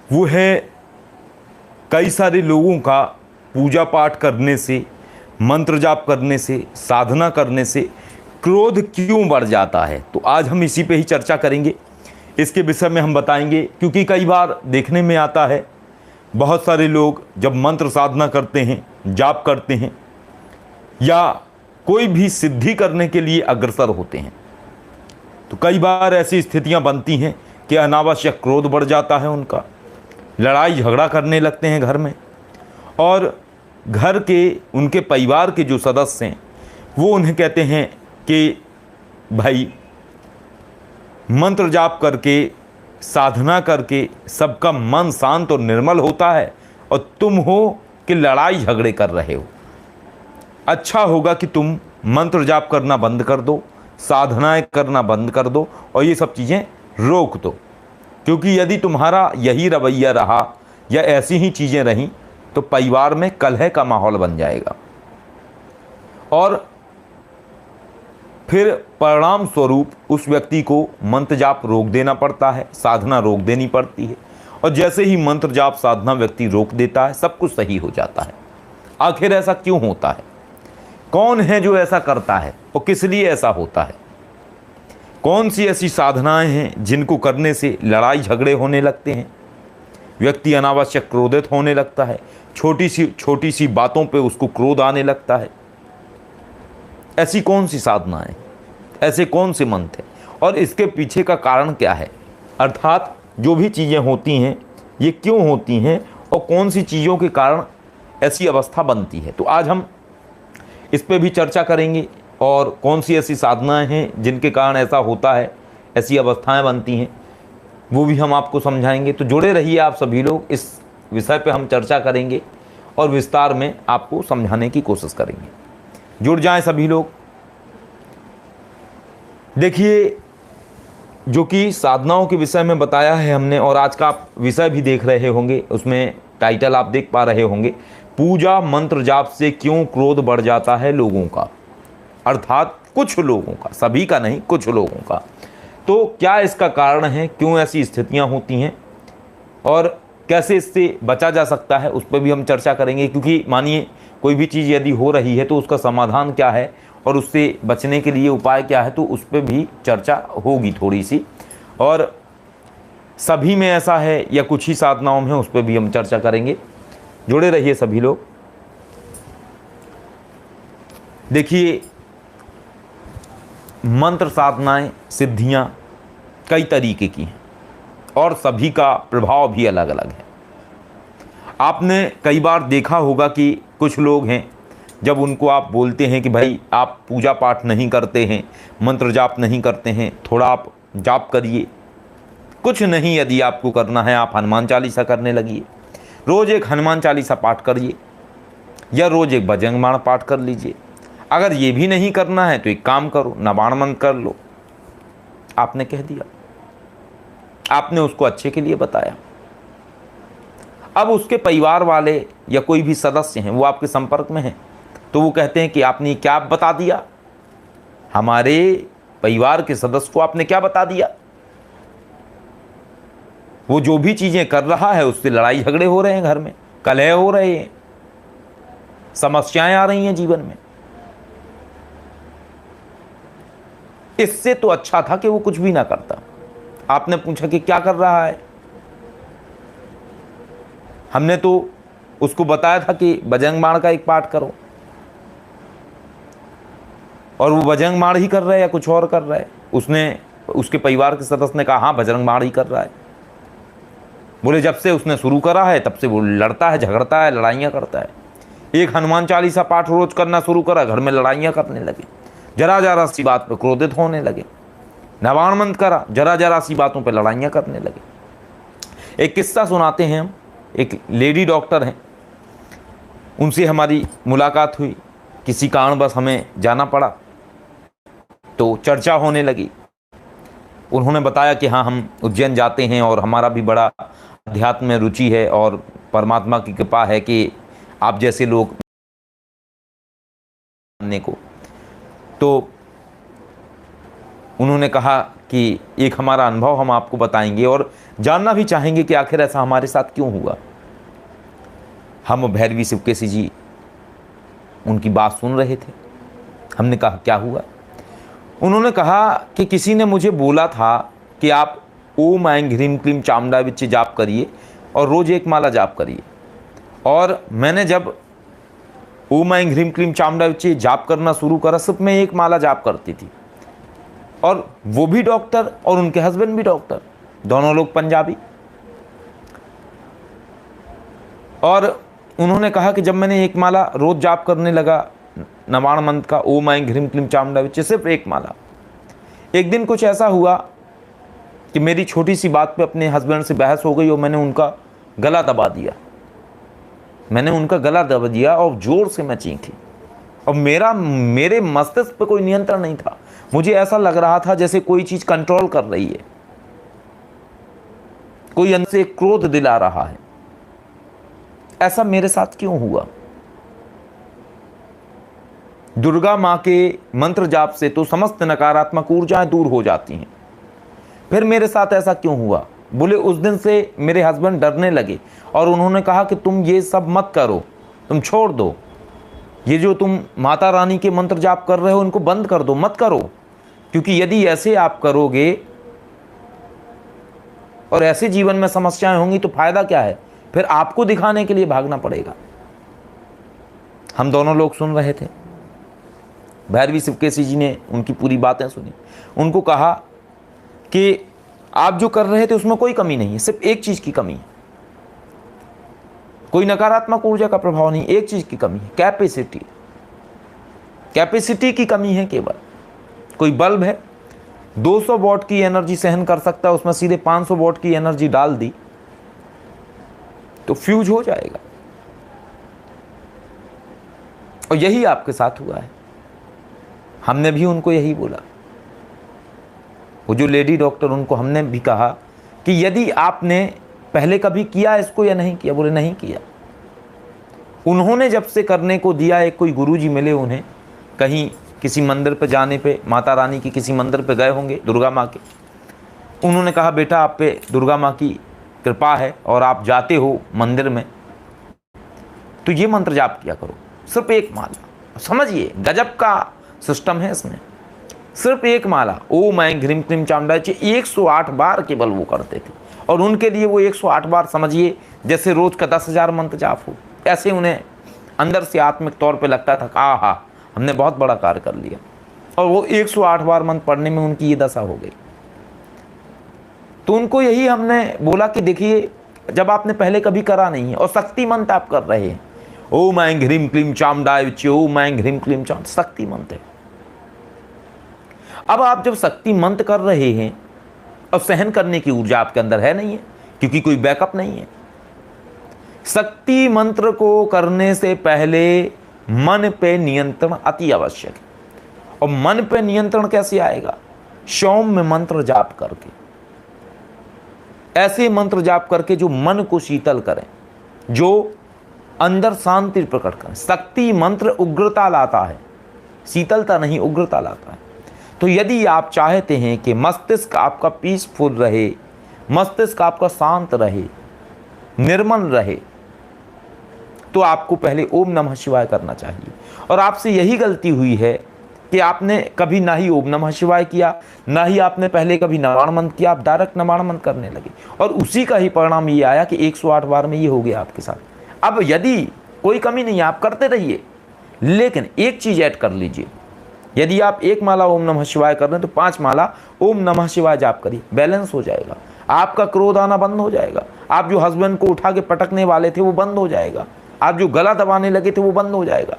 वो है कई सारे लोगों का पूजा पाठ करने से, मंत्र जाप करने से, साधना करने से क्रोध क्यों बढ़ जाता है। तो आज हम इसी पे ही चर्चा करेंगे, इसके विषय में हम बताएंगे। क्योंकि कई बार देखने में आता है बहुत सारे लोग जब मंत्र साधना करते हैं, जाप करते हैं या कोई भी सिद्धि करने के लिए अग्रसर होते हैं, तो कई बार ऐसी स्थितियां बनती हैं कि अनावश्यक क्रोध बढ़ जाता है उनका, लड़ाई झगड़ा करने लगते हैं घर में, और घर के उनके परिवार के जो सदस्य हैं वो उन्हें कहते हैं कि भाई मंत्र जाप करके, साधना करके सबका मन शांत और निर्मल होता है, और तुम हो कि लड़ाई झगड़े कर रहे हो। अच्छा होगा कि तुम मंत्र जाप करना बंद कर दो, साधनाएं करना बंद कर दो और ये सब चीज़ें रोक दो। क्योंकि यदि तुम्हारा यही रवैया रहा या ऐसी ही चीज़ें रहीं तो परिवार में कलह का माहौल बन जाएगा, और फिर परिणाम स्वरूप उस व्यक्ति को मंत्र जाप रोक देना पड़ता है, साधना रोक देनी पड़ती है। और जैसे ही मंत्र जाप साधना व्यक्ति रोक देता है, सब कुछ सही हो जाता है। आखिर ऐसा क्यों होता है? कौन है जो ऐसा करता है और किस लिए ऐसा होता है? कौन सी ऐसी साधनाएं हैं जिनको करने से लड़ाई झगड़े होने लगते हैं, व्यक्ति अनावश्यक क्रोधित होने लगता है, छोटी सी बातों पे उसको क्रोध आने लगता है? ऐसी कौन सी साधनाएं, ऐसे कौन से मंत्र हैं, और इसके पीछे का कारण क्या है? अर्थात जो भी चीज़ें होती हैं ये क्यों होती हैं और कौन सी चीज़ों के कारण ऐसी अवस्था बनती है। तो आज हम इस पे भी चर्चा करेंगे, और कौन सी ऐसी साधनाएं हैं जिनके कारण ऐसा होता है, ऐसी अवस्थाएं बनती हैं, वो भी हम आपको समझाएंगे। तो जुड़े रहिए आप सभी लोग, इस विषय पे हम चर्चा करेंगे और विस्तार में आपको समझाने की कोशिश करेंगे। जुड़ जाएं सभी लोग। देखिए, जो कि साधनाओं के विषय में बताया है हमने, और आज का आप विषय भी देख रहे होंगे, उसमें टाइटल आप देख पा रहे होंगे, पूजा मंत्र जाप से क्यों क्रोध बढ़ जाता है लोगों का। अर्थात कुछ लोगों का, सभी का नहीं, कुछ लोगों का। तो क्या इसका कारण है, क्यों ऐसी स्थितियां होती हैं और कैसे इससे बचा जा सकता है, उस पर भी हम चर्चा करेंगे। क्योंकि मानिए कोई भी चीज़ यदि हो रही है तो उसका समाधान क्या है और उससे बचने के लिए उपाय क्या है, तो उस पर भी चर्चा होगी थोड़ी सी। और सभी में ऐसा है या कुछ ही साधनाओं में, उस पर भी हम चर्चा करेंगे। जुड़े रहिए सभी लोग। देखिए, मंत्र साधनाएं, सिद्धियां कई तरीके की हैं और सभी का प्रभाव भी अलग अलग है। आपने कई बार देखा होगा कि कुछ लोग हैं, जब उनको आप बोलते हैं कि भाई आप पूजा पाठ नहीं करते हैं, मंत्र जाप नहीं करते हैं, थोड़ा आप जाप करिए। कुछ नहीं, यदि आपको करना है आप हनुमान चालीसा करने लगिए, रोज़ एक हनुमान चालीसा पाठ करिए या रोज़ एक बजरंग बाण पाठ कर लीजिए। अगर ये भी नहीं करना है तो एक काम करो, नवाण मंत्र कर लो। आपने कह दिया, आपने उसको अच्छे के लिए बताया। अब उसके परिवार वाले या कोई भी सदस्य हैं, वो आपके संपर्क में हैं, तो वो कहते हैं कि आपने क्या बता दिया, हमारे परिवार के सदस्य को आपने क्या बता दिया। वो जो भी चीज़ें कर रहा है उससे लड़ाई झगड़े हो रहे हैं, घर में कलह हो रहे हैं, समस्याएं आ रही हैं जीवन में। इससे तो अच्छा था कि वो कुछ भी ना करता। आपने पूछा कि क्या कर रहा है, हमने तो उसको बताया था कि बजरंग बाण का एक पाठ करो, और वो बजरंग बाण ही कर रहा है या कुछ और कर रहा है। उसके परिवार के सदस्य ने कहा हाँ बजरंग बाण ही कर रहा है। बोले जब से उसने शुरू करा है तब से वो लड़ता है, झगड़ता है, लड़ाइयाँ करता है। एक हनुमान चालीसा पाठ रोज करना शुरू करा, घर में लड़ाइयाँ करने लगे, जरा जरा सी बात पर क्रोधित होने लगे। नवाण मंत्र करा, जरा जरा सी बातों पर लड़ाइयाँ करने लगे। एक किस्सा सुनाते हैं हम। एक लेडी डॉक्टर हैं, उनसे हमारी मुलाकात हुई, किसी कारणवश हमें जाना पड़ा, तो चर्चा होने लगी। उन्होंने बताया कि हाँ हम उज्जैन जाते हैं और हमारा भी बड़ा अध्यात्म में रुचि है और परमात्मा की कृपा है कि आप जैसे लोग जानने को। तो उन्होंने कहा कि एक हमारा अनुभव हम आपको बताएंगे और जानना भी चाहेंगे कि आखिर ऐसा हमारे साथ क्यों हुआ। हम भैरवी शिवकेशी जी उनकी बात सुन रहे थे। हमने कहा क्या हुआ? उन्होंने कहा कि किसी ने मुझे बोला था कि आप ओम ऐं ह्रीं क्लीं चामुंडाय विच्चे जाप करिए और रोज़ एक माला जाप करिए। और मैंने जब ओम ऐं ह्रीं क्लीं चामुंडाय विच्चे जाप करना शुरू करा, सिर्फ मैं एक माला जाप करती थी। और वो भी डॉक्टर और उनके हस्बैंड भी डॉक्टर, दोनों लोग पंजाबी। और उन्होंने कहा कि जब मैंने एक माला रोज जाप करने लगा नवाण मंत्र का, ओम ऐं ह्रीं क्लीं चामुंडाय विच्चे, सिर्फ एक माला, एक दिन कुछ ऐसा हुआ कि मेरी छोटी सी बात पे अपने हस्बैंड से बहस हो गई और मैंने उनका गला दबा दिया। और जोर से मैं चीखी और मेरे मस्तिष्क पे कोई नियंत्रण नहीं था। मुझे ऐसा लग रहा था जैसे कोई चीज कंट्रोल कर रही है, कोई अंदर से क्रोध दिला रहा है। ऐसा मेरे साथ क्यों हुआ? दुर्गा मां के मंत्र जाप से तो समस्त नकारात्मक ऊर्जाएं दूर हो जाती हैं, फिर मेरे साथ ऐसा क्यों हुआ? बोले उस दिन से मेरे हस्बैंड डरने लगे और उन्होंने कहा कि तुम ये सब मत करो, तुम छोड़ दो, ये जो तुम माता रानी के मंत्र जाप कर रहे हो इनको बंद कर दो, मत करो, क्योंकि यदि ऐसे आप करोगे और ऐसे जीवन में समस्याएं होंगी तो फायदा क्या है? फिर आपको दिखाने के लिए भागना पड़ेगा। हम दोनों लोग सुन रहे थे। भैरवी शिवकेशी जी ने उनकी पूरी बातें सुनी। उनको कहा कि आप जो कर रहे थे उसमें कोई कमी नहीं है, सिर्फ एक चीज की कमी है, कोई नकारात्मक ऊर्जा का प्रभाव नहीं, एक चीज की कमी है, कैपेसिटी की कमी है। केवल कोई बल्ब है 200 वॉट की एनर्जी सहन कर सकता है, उसमें सीधे 500 वॉट की एनर्जी डाल दी तो फ्यूज हो जाएगा। और यही आपके साथ हुआ है। हमने भी उनको यही बोला। वो जो लेडी डॉक्टर, उनको हमने भी कहा कि यदि आपने पहले कभी किया इसको या नहीं किया? बोले नहीं किया। उन्होंने जब से करने को दिया, एक कोई गुरुजी मिले उन्हें कहीं किसी मंदिर पे जाने पे, माता रानी की किसी मंदिर पे गए होंगे, दुर्गा माँ के। उन्होंने कहा बेटा आप पे दुर्गा माँ की कृपा है और आप जाते हो मंदिर में तो ये मंत्र जाप किया करो, सिर्फ एक माला। समझिए गजब का सिस्टम है इसमें। सिर्फ एक माला ओम ऐं ह्रीं क्लीं चामुंडाय विच्चे 108 बार केवल वो करते थे। और उनके लिए वो 108 बार समझिए जैसे रोज का 10,000 मंत्र जाप हो। ऐसे उन्हें अंदर से आत्मिक तौर पे लगता था कि आहा हमने बहुत बड़ा कार्य कर लिया। और वो 108 बार मंत्र पढ़ने में उनकी ये दशा हो गई। तो उनको यही हमने बोला कि देखिए जब आपने पहले कभी करा नहीं है और शक्ति मंत्र आप कर रहे हैं, ओम ऐं ह्रीं क्लीं चामुंडाय विच्चे, ओम ऐं ह्रीं क्लीं चामुंडाय, शक्ति मंत्र है। अब आप जब शक्ति मंत्र कर रहे हैं और सहन करने की ऊर्जा आपके अंदर है नहीं है, क्योंकि कोई बैकअप नहीं है। शक्ति मंत्र को करने से पहले मन पे नियंत्रण अति आवश्यक है। और मन पे नियंत्रण कैसे आएगा? सौम्य मंत्र जाप करके, ऐसे मंत्र जाप करके जो मन को शीतल करें, जो अंदर शांति प्रकट करें। शक्ति मंत्र उग्रता लाता है, शीतलता नहीं, उग्रता लाता है। तो यदि आप चाहते हैं कि मस्तिष्क आपका पीसफुल रहे, मस्तिष्क आपका शांत रहे, निर्मल रहे, तो आपको पहले ओम नमः शिवाय करना चाहिए। और आपसे यही गलती हुई है कि आपने कभी ना ही ओम नमः शिवाय किया, ना ही आपने पहले कभी नवाण मंत्र किया, आप डायरेक्ट नवाण मंत्र करने लगे और उसी का ही परिणाम ये आया कि 108 बार में ये हो गया आपके साथ। अब यदि कोई कमी नहीं है, आप करते रहिए, लेकिन एक चीज ऐड कर लीजिए। यदि आप एक माला ओम नमः शिवाय कर रहे हैं तो 5 माला ओम नमः शिवाय जाप करिए, बैलेंस हो जाएगा। आपका क्रोध आना बंद हो जाएगा। आप जो हस्बैंड को उठा के पटकने वाले थे वो बंद हो जाएगा। आप जो गला दबाने लगे थे वो बंद हो जाएगा।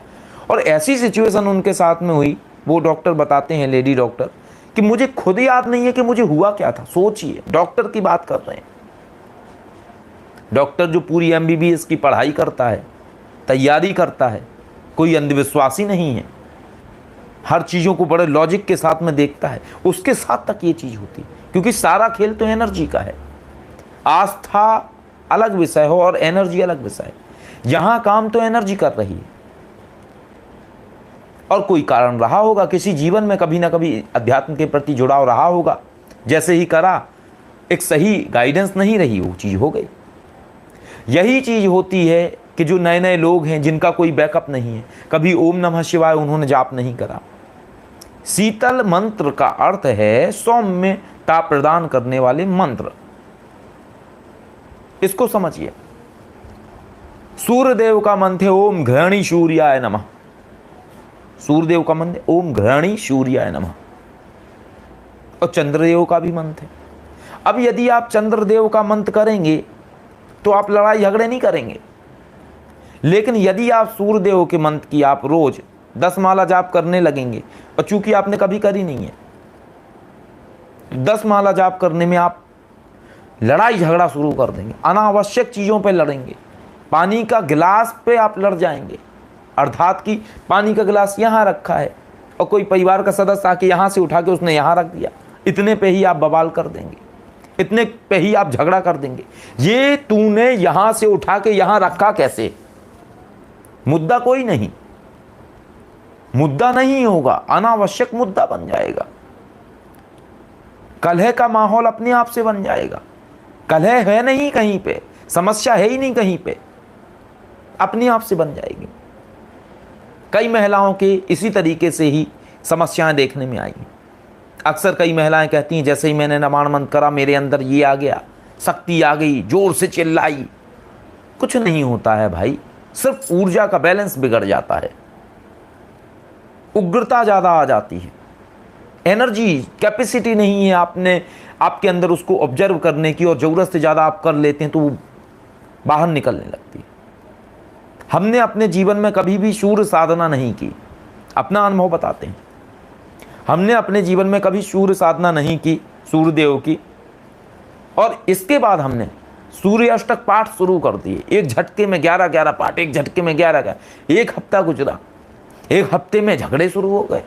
और ऐसी सिचुएशन उनके साथ में हुई, वो डॉक्टर बताते हैं, लेडी डॉक्टर, कि मुझे खुद याद नहीं है कि मुझे हुआ क्या था। सोचिए, डॉक्टर की बात कर रहे हैं। डॉक्टर जो पूरी MBBS की पढ़ाई करता है, तैयारी करता है, कोई अंधविश्वासी नहीं है, हर चीज़ों को बड़े लॉजिक के साथ में देखता है, उसके साथ तक ये चीज़ होती है। क्योंकि सारा खेल तो एनर्जी का है। आस्था अलग विषय हो और एनर्जी अलग विषय है। यहाँ काम तो एनर्जी कर रही है। और कोई कारण रहा होगा, किसी जीवन में कभी ना कभी अध्यात्म के प्रति जुड़ाव रहा होगा, जैसे ही करा एक सही गाइडेंस नहीं रही, वो चीज़ हो गई। यही चीज़ होती है कि जो नए नए लोग हैं जिनका कोई बैकअप नहीं है, कभी ओम नमः शिवाय उन्होंने जाप नहीं करा। शीतल मंत्र का अर्थ है सौम्यता प्रदान करने वाले मंत्र, इसको समझिए। सूर्यदेव का मंत्र है ओम घृणी सूर्याय नमः। सूर्यदेव का मंत्र ओम घृणी सूर्याय नमः। और चंद्रदेव का भी मंत्र है। अब यदि आप चंद्रदेव का मंत्र करेंगे तो आप लड़ाई झगड़े नहीं करेंगे, लेकिन यदि आप सूर्यदेव के मंत्र की आप रोज 10 माला जाप करने लगेंगे, और चूंकि आपने कभी करी नहीं है, 10 माला जाप करने में आप लड़ाई झगड़ा शुरू कर देंगे, अनावश्यक चीज़ों पे लड़ेंगे। पानी का गिलास पे आप लड़ जाएंगे, अर्थात कि पानी का गिलास यहाँ रखा है और कोई परिवार का सदस्य आके यहाँ से उठा के उसने यहाँ रख दिया, इतने पे ही आप बवाल कर देंगे, इतने पे ही आप झगड़ा कर देंगे। ये तूने यहाँ से उठा के यहाँ रखा कैसे? मुद्दा कोई नहीं, मुद्दा नहीं होगा, अनावश्यक मुद्दा बन जाएगा। कलह का माहौल अपने आप से बन जाएगा। कलह है नहीं कहीं पे, समस्या है ही नहीं कहीं पे, अपने आप से बन जाएगी। कई महिलाओं के इसी तरीके से ही समस्याएं देखने में आई। अक्सर कई महिलाएं कहती हैं जैसे ही मैंने नवाण मंत्र करा मेरे अंदर ये आ गया, शक्ति आ गई, जोर से चिल्लाई। कुछ नहीं होता है भाई, सिर्फ ऊर्जा का बैलेंस बिगड़ जाता है, उग्रता ज्यादा आ जाती है, एनर्जी कैपेसिटी नहीं है आपने आपके अंदर उसको ऑब्जर्व करने की, और जरूरत से ज्यादा आप कर लेते हैं तो वो बाहर निकलने लगती है। हमने अपने जीवन में कभी भी सूर्य साधना नहीं की, अपना अनुभव बताते हैं। हमने अपने जीवन में कभी सूर्य साधना नहीं की, सूर्यदेव की, और इसके बाद हमने सूर्य अष्टक पाठ शुरू कर दिए। एक झटके में 11 पाठ, एक झटके में 11। एक हफ्ता गुजरा, एक हफ्ते में झगड़े शुरू हो गए।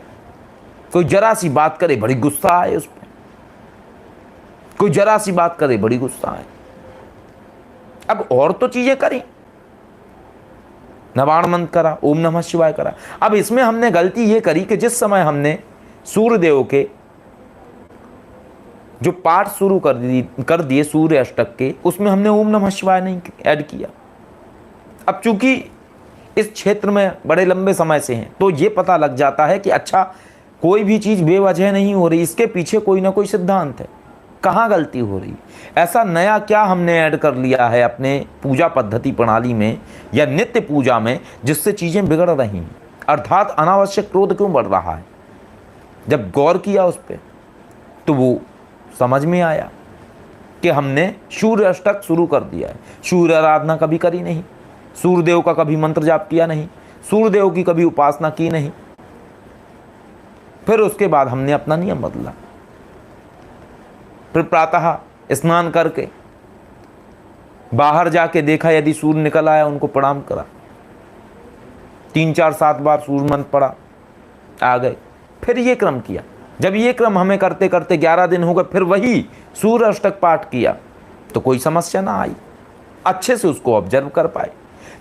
कोई जरा सी बात करे बड़ी गुस्सा आए उस पर, कोई जरा सी बात करे बड़ी गुस्सा आए। अब और तो चीजें करी, नवाण मंत्र करा, ओम नमः शिवाय करा। अब इसमें हमने गलती ये करी कि जिस समय हमने सूर्यदेव के जो पाठ शुरू कर दिए सूर्य अष्टक के, उसमें हमने ओम नमः शिवाय नहीं ऐड किया। अब चूंकि इस क्षेत्र में बड़े लंबे समय से हैं तो ये पता लग जाता है कि अच्छा कोई भी चीज़ बेवजह नहीं हो रही, इसके पीछे कोई ना कोई सिद्धांत है, कहाँ गलती हो रही। ऐसा नया क्या हमने ऐड कर लिया है अपने पूजा पद्धति प्रणाली में या नित्य पूजा में जिससे चीज़ें बिगड़ रही हैं, अर्थात अनावश्यक क्रोध क्यों बढ़ रहा है। जब गौर किया उस पर तो वो समझ में आया कि हमने सूर्य अष्टक शुरू कर दिया है। सूर्य आराधना कभी करी नहीं, सूर्यदेव का कभी मंत्र जाप किया नहीं, सूर्यदेव की कभी उपासना की नहीं। फिर उसके बाद हमने अपना नियम बदला। फिर प्रातः स्नान करके बाहर जाके देखा, यदि सूर्य निकल आया उनको प्रणाम करा, 3 4 7 बार सूर्य मंत्र पढ़ा, आ गए। फिर ये क्रम किया। जब ये क्रम हमें करते करते 11 दिन हो गए, फिर वही सूर्य अष्टक पाठ किया तो कोई समस्या ना आई, अच्छे से उसको ऑब्जर्व कर पाए।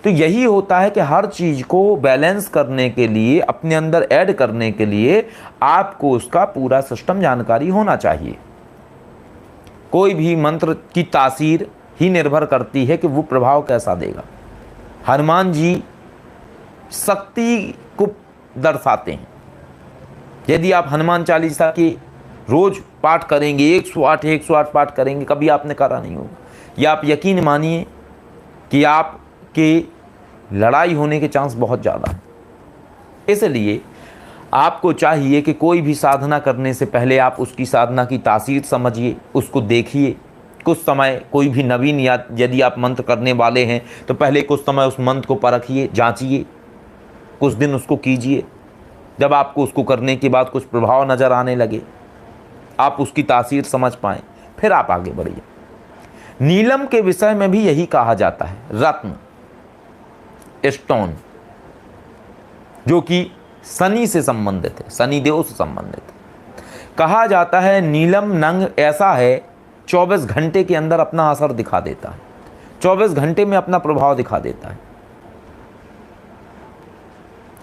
तो यही होता है कि हर चीज़ को बैलेंस करने के लिए, अपने अंदर ऐड करने के लिए आपको उसका पूरा सिस्टम जानकारी होना चाहिए। कोई भी मंत्र की तासीर ही निर्भर करती है कि वो प्रभाव कैसा देगा। हनुमान जी शक्ति को दर्शाते हैं। यदि आप हनुमान चालीसा की रोज पाठ करेंगे, 108 पाठ करेंगे, कभी आपने करा नहीं होगा, या आप यकीन मानिए कि आपके लड़ाई होने के चांस बहुत ज़्यादा हैं। इसलिए आपको चाहिए कि कोई भी साधना करने से पहले आप उसकी साधना की तासीर समझिए, उसको देखिए। कुछ समय कोई भी नवीन या यदि आप मंत्र करने वाले हैं तो पहले कुछ समय उस मंत्र को परखिए, जांचिए, कुछ दिन उसको कीजिए। जब आपको उसको करने के बाद कुछ प्रभाव नज़र आने लगे, आप उसकी तासीर समझ पाएँ, फिर आप आगे बढ़िए। नीलम के विषय में भी यही कहा जाता है, रत्न स्टोन, जो कि शनि से संबंधित है, शनि देव से संबंधित है। कहा जाता है नीलम नंग ऐसा है 24 घंटे के अंदर अपना असर दिखा देता है, 24 घंटे में अपना प्रभाव दिखा देता है।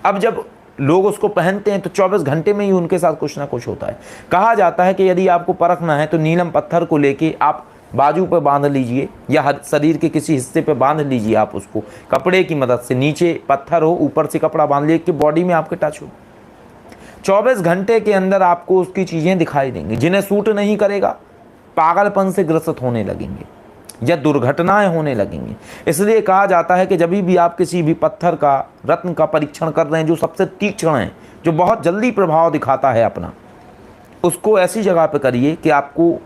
अब जब लोग उसको पहनते हैं तो 24 घंटे में ही उनके साथ कुछ ना कुछ होता है। कहा जाता है कि यदि आपको परखना है तो नीलम पत्थर को लेके आप बाजू पर बांध लीजिए या शरीर के किसी हिस्से पे बांध लीजिए, आप उसको कपड़े की मदद से, नीचे पत्थर हो ऊपर से कपड़ा बांध लीजिए कि बॉडी में आपके टच हो। 24 घंटे के अंदर आपको उसकी चीज़ें दिखाई देंगी। जिन्हें सूट नहीं करेगा पागलपन से ग्रसित होने लगेंगे या दुर्घटनाएं होने लगेंगी। इसलिए कहा जाता है कि जब भी आप किसी भी पत्थर का, रत्न का परीक्षण कर रहे हैं जो सबसे तीक्ष्ण है, जो बहुत जल्दी प्रभाव दिखाता है अपना, उसको ऐसी जगह पे करिए कि आपको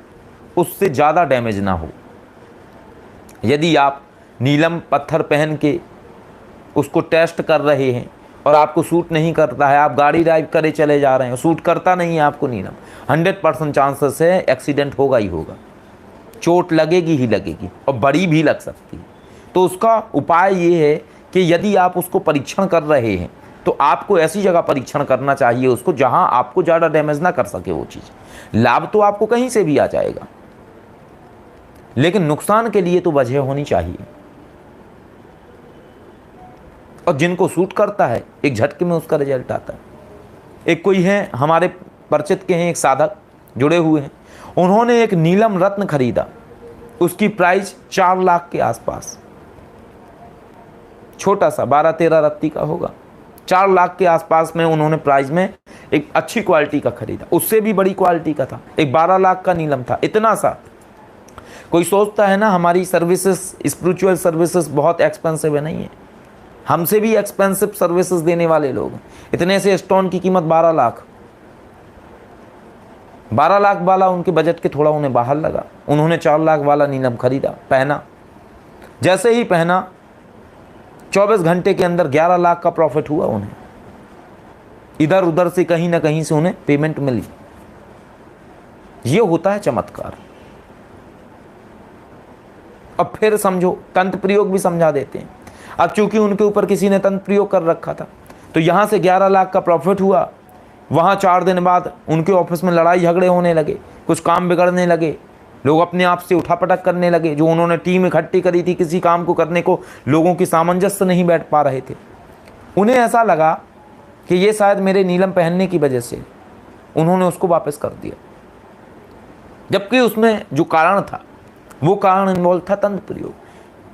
उससे ज़्यादा डैमेज ना हो। यदि आप नीलम पत्थर पहन के उसको टेस्ट कर रहे हैं और आपको सूट नहीं करता है, आप गाड़ी ड्राइव करे चले जा रहे हैं, सूट करता नहीं है आपको नीलम, 100% चांसेस है एक्सीडेंट होगा ही होगा, चोट लगेगी ही लगेगी और बड़ी भी लग सकती है। तो उसका उपाय ये है कि यदि आप उसको परीक्षण कर रहे हैं तो आपको ऐसी जगह परीक्षण करना चाहिए उसको जहां आपको ज़्यादा डैमेज ना कर सके वो चीज़। लाभ तो आपको कहीं से भी आ जाएगा, लेकिन नुकसान के लिए तो वजह होनी चाहिए। और जिनको सूट करता है एक झटके में उसका रिजल्ट आता है। एक कोई है हमारे परिचित के हैं, एक साधक जुड़े हुए हैं, उन्होंने एक नीलम रत्न खरीदा, उसकी प्राइस 4 लाख के आसपास, छोटा सा 12-13 रत्ती का होगा, 4 लाख के आसपास में उन्होंने प्राइस में एक अच्छी क्वालिटी का खरीदा। उससे भी बड़ी क्वालिटी का था, एक 12 लाख का नीलम था, इतना सा। कोई सोचता है ना हमारी सर्विसेज, स्पिरिचुअल सर्विसेज बहुत एक्सपेंसिव है, नहीं है, हमसे भी एक्सपेंसिव सर्विसेज देने वाले लोग। इतने से स्टोन की कीमत 12 लाख, 12 लाख वाला उनके बजट के थोड़ा उन्हें बाहर लगा। उन्होंने 4 लाख वाला नीलम खरीदा, पहना, जैसे ही पहना 24 घंटे के अंदर 11 लाख का प्रॉफिट हुआ उन्हें। इधर उधर से कहीं ना कहीं से उन्हें पेमेंट मिली। ये होता है चमत्कार। अब फिर समझो तंत्र प्रयोग भी समझा देते हैं। अब चूंकि उनके ऊपर किसी ने तंत्र प्रयोग कर रखा था तो यहां से 11 लाख का प्रॉफिट हुआ। वहां 4 दिन बाद उनके ऑफिस में लड़ाई झगड़े होने लगे, कुछ काम बिगड़ने लगे, लोग अपने आप से उठापटक करने लगे। जो उन्होंने टीम इकट्ठी करी थी किसी काम को करने को, लोगों की सामंजस्य नहीं बैठ पा रहे थे। उन्हें ऐसा लगा कि ये शायद मेरे नीलम पहनने की वजह से, उन्होंने उसको वापस कर दिया, जबकि उसमें जो कारण था वो कारण इन्वॉल्व था तंत्र प्रयोग।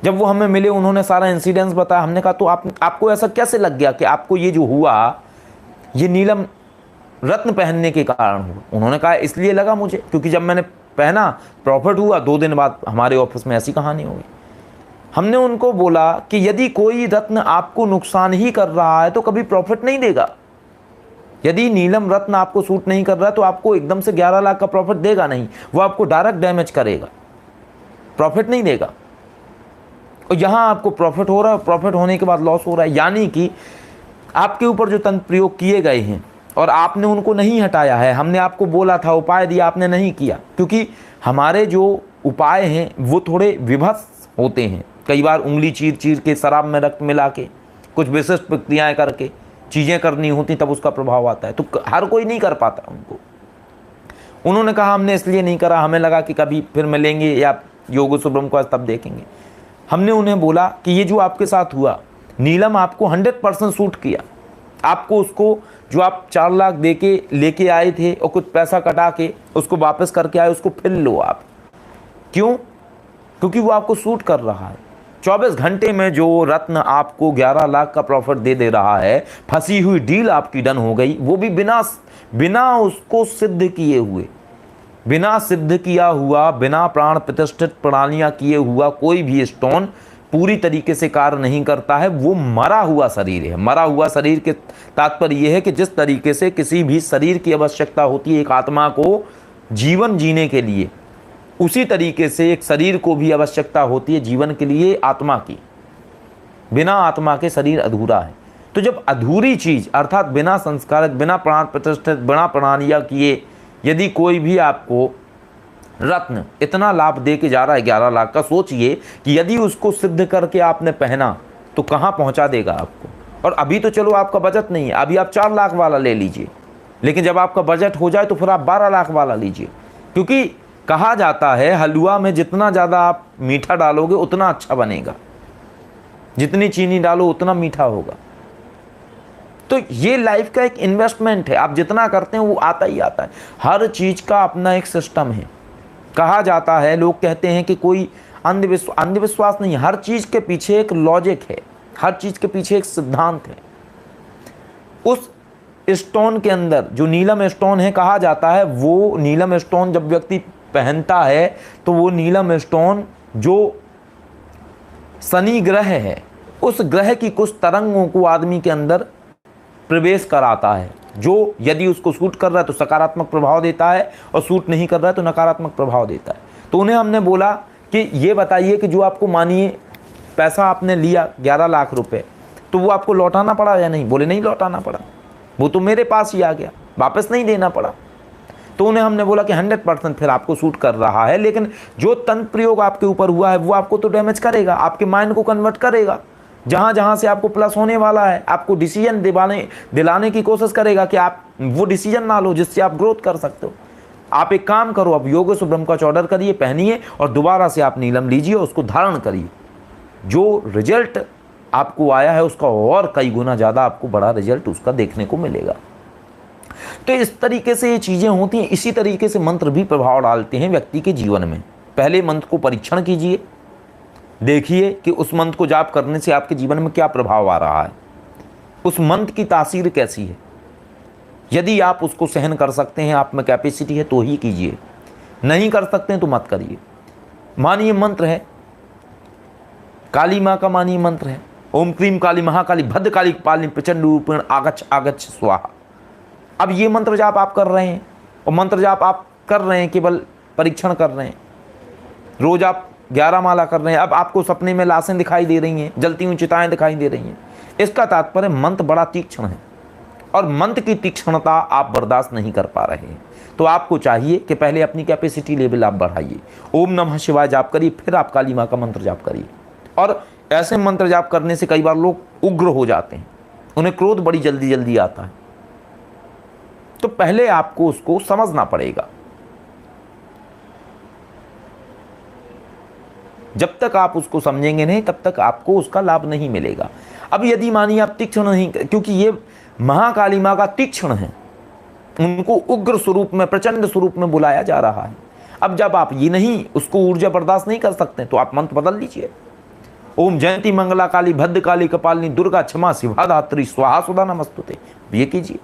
जब वो हमें मिले, उन्होंने सारा इंसिडेंस बताया। हमने कहा तो आपको ऐसा कैसे लग गया कि आपको ये जो हुआ ये नीलम रत्न पहनने के कारण हुआ? उन्होंने कहा इसलिए लगा मुझे क्योंकि जब मैंने पहना प्रॉफिट हुआ, 2 दिन बाद हमारे ऑफिस में ऐसी कहानी हो गई। हमने उनको बोला कि यदि कोई रत्न आपको नुकसान ही कर रहा है तो कभी प्रॉफिट नहीं देगा। यदि नीलम रत्न आपको सूट नहीं कर रहा है तो आपको एकदम से 11 लाख का प्रॉफिट देगा नहीं, वो आपको डायरेक्ट डैमेज करेगा, प्रॉफिट नहीं देगा। और यहां आपको प्रॉफिट हो रहा है, प्रॉफिट होने के बाद लॉस हो रहा है। यानी कि आपके ऊपर जो तंत्र प्रयोग किए गए हैं और आपने उनको नहीं हटाया है। हमने आपको बोला था, उपाय दिया, आपने नहीं किया, क्योंकि हमारे जो उपाय हैं वो थोड़े विभत्स होते हैं। कई बार उंगली चीर चीर के, शराब में रक्त मिला के, कुछ विशिष्ट प्रक्रियाएं करके चीज़ें करनी होती, तब उसका प्रभाव आता है। तो हर कोई नहीं कर पाता उनको। उन्होंने कहा हमने इसलिए नहीं करा, हमें लगा कि कभी फिर मिलेंगे या योग सुब्रम को तब देखेंगे। हमने उन्हें बोला कि ये जो आपके साथ हुआ, नीलम आपको 100% सूट किया। आपको उसको जो आप 4 लाख दे के लेके आए थे और कुछ पैसा कटा के उसको वापस करके आए, उसको फिर लो आप। क्यों? क्योंकि वो आपको सूट कर रहा है। 24 घंटे में जो रत्न आपको 11 लाख का प्रॉफिट दे रहा है, फंसी हुई डील आपकी डन हो गई, वो भी बिना उसको सिद्ध किए हुए, बिना सिद्ध किया हुआ, बिना प्राण प्रतिष्ठित प्रणालियां किए हुआ कोई भी स्टोन पूरी तरीके से कार्य नहीं करता है। वो मरा हुआ शरीर है। मरा हुआ शरीर के तात्पर्य यह है कि जिस तरीके से किसी भी शरीर की आवश्यकता होती है एक आत्मा को जीवन जीने के लिए, उसी तरीके से एक शरीर को भी आवश्यकता होती है जीवन के लिए आत्मा की। बिना आत्मा के शरीर अधूरा है। तो जब अधूरी चीज अर्थात बिना संस्कारित, बिना प्राण प्रतिष्ठित, बिना प्रणालियां किए यदि कोई भी आपको रत्न इतना लाभ दे के जा रहा है 11 लाख का, सोचिए कि यदि उसको सिद्ध करके आपने पहना तो कहां पहुंचा देगा आपको। और अभी तो चलो आपका बजट नहीं है, अभी आप 4 लाख वाला ले लीजिए, लेकिन जब आपका बजट हो जाए तो फिर आप 12 लाख वाला लीजिए। क्योंकि कहा जाता है हलवा में जितना ज़्यादा आप मीठा डालोगे उतना अच्छा बनेगा, जितनी चीनी डालो उतना मीठा होगा। तो ये लाइफ का एक इन्वेस्टमेंट है, आप जितना करते हैं वो आता ही आता है। हर चीज़ का अपना एक सिस्टम है। कहा जाता है, लोग कहते हैं कि कोई अंधविश्वास नहीं, हर चीज़ के पीछे एक लॉजिक है, हर चीज़ के पीछे एक सिद्धांत है। उस स्टोन के अंदर जो नीलम स्टोन है, कहा जाता है वो नीलम स्टोन जब व्यक्ति पहनता है तो वो नीलम स्टोन जो शनि ग्रह है, उस ग्रह की कुछ तरंगों को आदमी के अंदर प्रवेश कराता है, जो यदि उसको सूट कर रहा है तो सकारात्मक प्रभाव देता है और सूट नहीं कर रहा है तो नकारात्मक प्रभाव देता है। तो उन्हें हमने बोला कि ये बताइए कि जो आपको, मानिए पैसा आपने लिया 11 लाख रुपए, तो वो आपको लौटाना पड़ा या नहीं? बोले नहीं लौटाना पड़ा, वो तो मेरे पास ही आ गया, वापस नहीं देना पड़ा। तो उन्हें हमने बोला कि 100% फिर आपको सूट कर रहा है, लेकिन जो तंत्र प्रयोग आपके ऊपर हुआ है वो आपको तो डैमेज करेगा, आपके माइंड को कन्वर्ट करेगा। जहाँ जहाँ से आपको प्लस होने वाला है, आपको डिसीजन दिलाने की कोशिश करेगा कि आप वो डिसीजन ना लो जिससे आप ग्रोथ कर सकते हो। आप एक काम करो, अब योग ब्रह्म कवच ऑर्डर करिए, पहनिए और दोबारा से आप नीलम लीजिए, उसको धारण करिए। जो रिजल्ट आपको आया है उसका और कई गुना ज़्यादा आपको बड़ा रिजल्ट उसका देखने को मिलेगा। तो इस तरीके से ये चीज़ें होती हैं। इसी तरीके से मंत्र भी प्रभाव डालते हैं व्यक्ति के जीवन में। पहले मंत्र को परीक्षण कीजिए, देखिए कि उस मंत्र को जाप करने से आपके जीवन में क्या प्रभाव आ रहा है, उस मंत्र की तासीर कैसी है। यदि आप उसको सहन कर सकते हैं, आप में कैपेसिटी है तो ही कीजिए, नहीं कर सकते हैं तो मत करिए। मानिए मंत्र है काली माँ का, मानिए मंत्र है ओम क्रीम काली महाकाली भद्रकाली पालिनी प्रचंड रूपेण आगच्छ आगच्छ स्वाहा। अब ये मंत्र जाप आप कर रहे हैं और मंत्र जाप आप कर रहे हैं, केवल परीक्षण कर रहे हैं, रोज आप 11 माला कर रहे हैं। अब आपको सपने में लाशें दिखाई दे रही हैं, जलती हुई चिताएं दिखाई दे रही हैं। इसका तात्पर्य मंत्र बड़ा तीक्ष्ण है और मंत्र की तीक्ष्णता आप बर्दाश्त नहीं कर पा रहे हैं। तो आपको चाहिए कि पहले अपनी कैपेसिटी लेवल आप बढ़ाइए, ओम नमः शिवाय जाप करिए, फिर आप काली माँ का मंत्र जाप करिए। और ऐसे मंत्र जाप करने से कई बार लोग उग्र हो जाते हैं, उन्हें क्रोध बड़ी जल्दी जल्दी आता है। तो पहले आपको उसको समझना पड़ेगा। जब तक आप उसको समझेंगे नहीं तब तक आपको उसका लाभ नहीं मिलेगा। अब यदि मानिए आप तीक्ष्ण नहीं, क्योंकि ये महाकाली माँ का तीक्ष्ण है, उनको उग्र स्वरूप में, प्रचंड स्वरूप में बुलाया जा रहा है। अब जब आप ये नहीं, उसको ऊर्जा बर्दाश्त नहीं कर सकते तो आप मंत्र बदल लीजिए। ओम जयंती मंगला काली भद्र काली कपालिनी दुर्गा क्षमा शिवा धात्री स्वाहा सुधा नमस्तुते, ये कीजिए।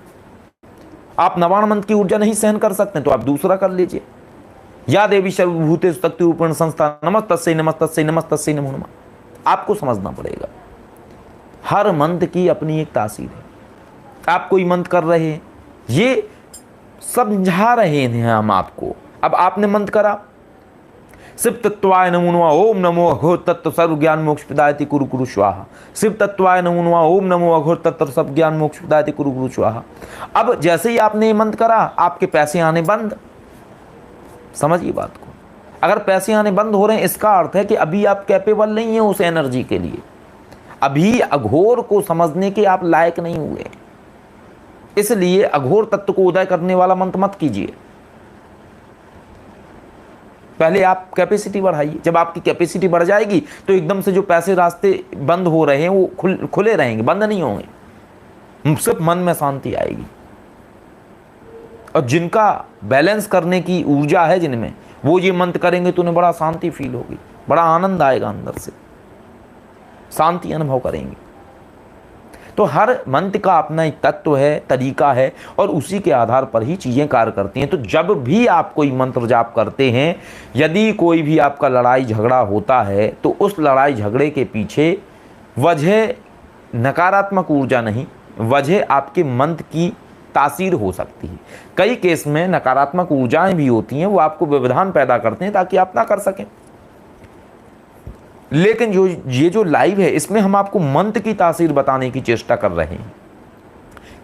आप नवाण मंत्र की ऊर्जा नहीं सहन कर सकते तो आप दूसरा कर लीजिए, या देवी सर्वभूतेषु शक्ति रूपेण संस्था नमस्तस्यै नमस्तस्यै नमस्तस्यै नमो नमः। आपको समझना पड़ेगा हर मंत्र की अपनी एक तासीर है। आप कोई मंत्र कर रहे हैं, ये समझा रहे हैं हम आपको। अब आपने मंत्र करा, शिव तत्वाय नमो नमः ओम नमो अघोर तत्व सर्व ज्ञान मोक्ष प्रदायति कुरु कुरु स्वाहा। शिव तत्वाय नमो नमः ओम नमो अघोर तत्व सब ज्ञान मोक्ष प्रदायति कुरु कुरु स्वाहा। अब जैसे ही आपने ये मंत्र करा, आपके पैसे आने बंद। समझिए बात को, अगर पैसे आने बंद हो रहे हैं इसका अर्थ है कि अभी आप कैपेबल नहीं है उस एनर्जी के लिए, अभी अघोर को समझने के आप लायक नहीं हुए। इसलिए अघोर तत्व को उदय करने वाला मंत्र मत कीजिए, पहले आप कैपेसिटी बढ़ाइए। जब आपकी कैपेसिटी बढ़ जाएगी तो एकदम से जो पैसे रास्ते बंद हो रहे हैं वो खुले रहेंगे, बंद नहीं होंगे, सिर्फ मन में शांति आएगी। और जिनका बैलेंस करने की ऊर्जा है जिनमें, वो ये मंत्र करेंगे तो उन्हें बड़ा शांति फील होगी, बड़ा आनंद आएगा, अंदर से शांति अनुभव करेंगे। तो हर मंत्र का अपना एक तत्व है, तरीका है, और उसी के आधार पर ही चीज़ें कार्य करती हैं। तो जब भी आप कोई मंत्र जाप करते हैं, यदि कोई भी आपका लड़ाई झगड़ा होता है तो उस लड़ाई झगड़े के पीछे वजह नकारात्मक ऊर्जा नहीं, वजह आपके मंत्र की तासीर हो सकती है। कई केस में नकारात्मक ऊर्जाएं भी होती हैं, वो आपको व्यवधान पैदा करते हैं ताकि आप ना कर सकें। लेकिन ये जो लाइव है इसमें हम आपको मंत्र की तासीर बताने की चेष्टा कर रहे हैं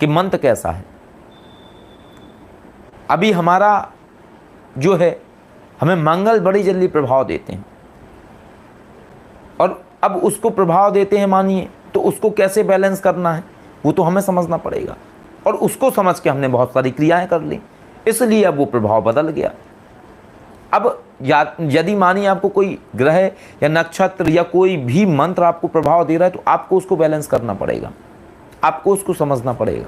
कि मंत्र कैसा है। अभी हमारा जो है, हमें मंगल बड़ी जल्दी प्रभाव देते हैं, और अब उसको प्रभाव देते हैं मानिए, तो उसको कैसे बैलेंस करना है वो तो हमें समझना पड़ेगा, और उसको समझ के हमने बहुत सारी क्रियाएं कर ली, इसलिए अब वो प्रभाव बदल गया। अब यदि मानिए आपको कोई ग्रह या नक्षत्र या कोई भी मंत्र आपको प्रभाव दे रहा है तो आपको उसको बैलेंस करना पड़ेगा। आपको उसको समझना पड़ेगा।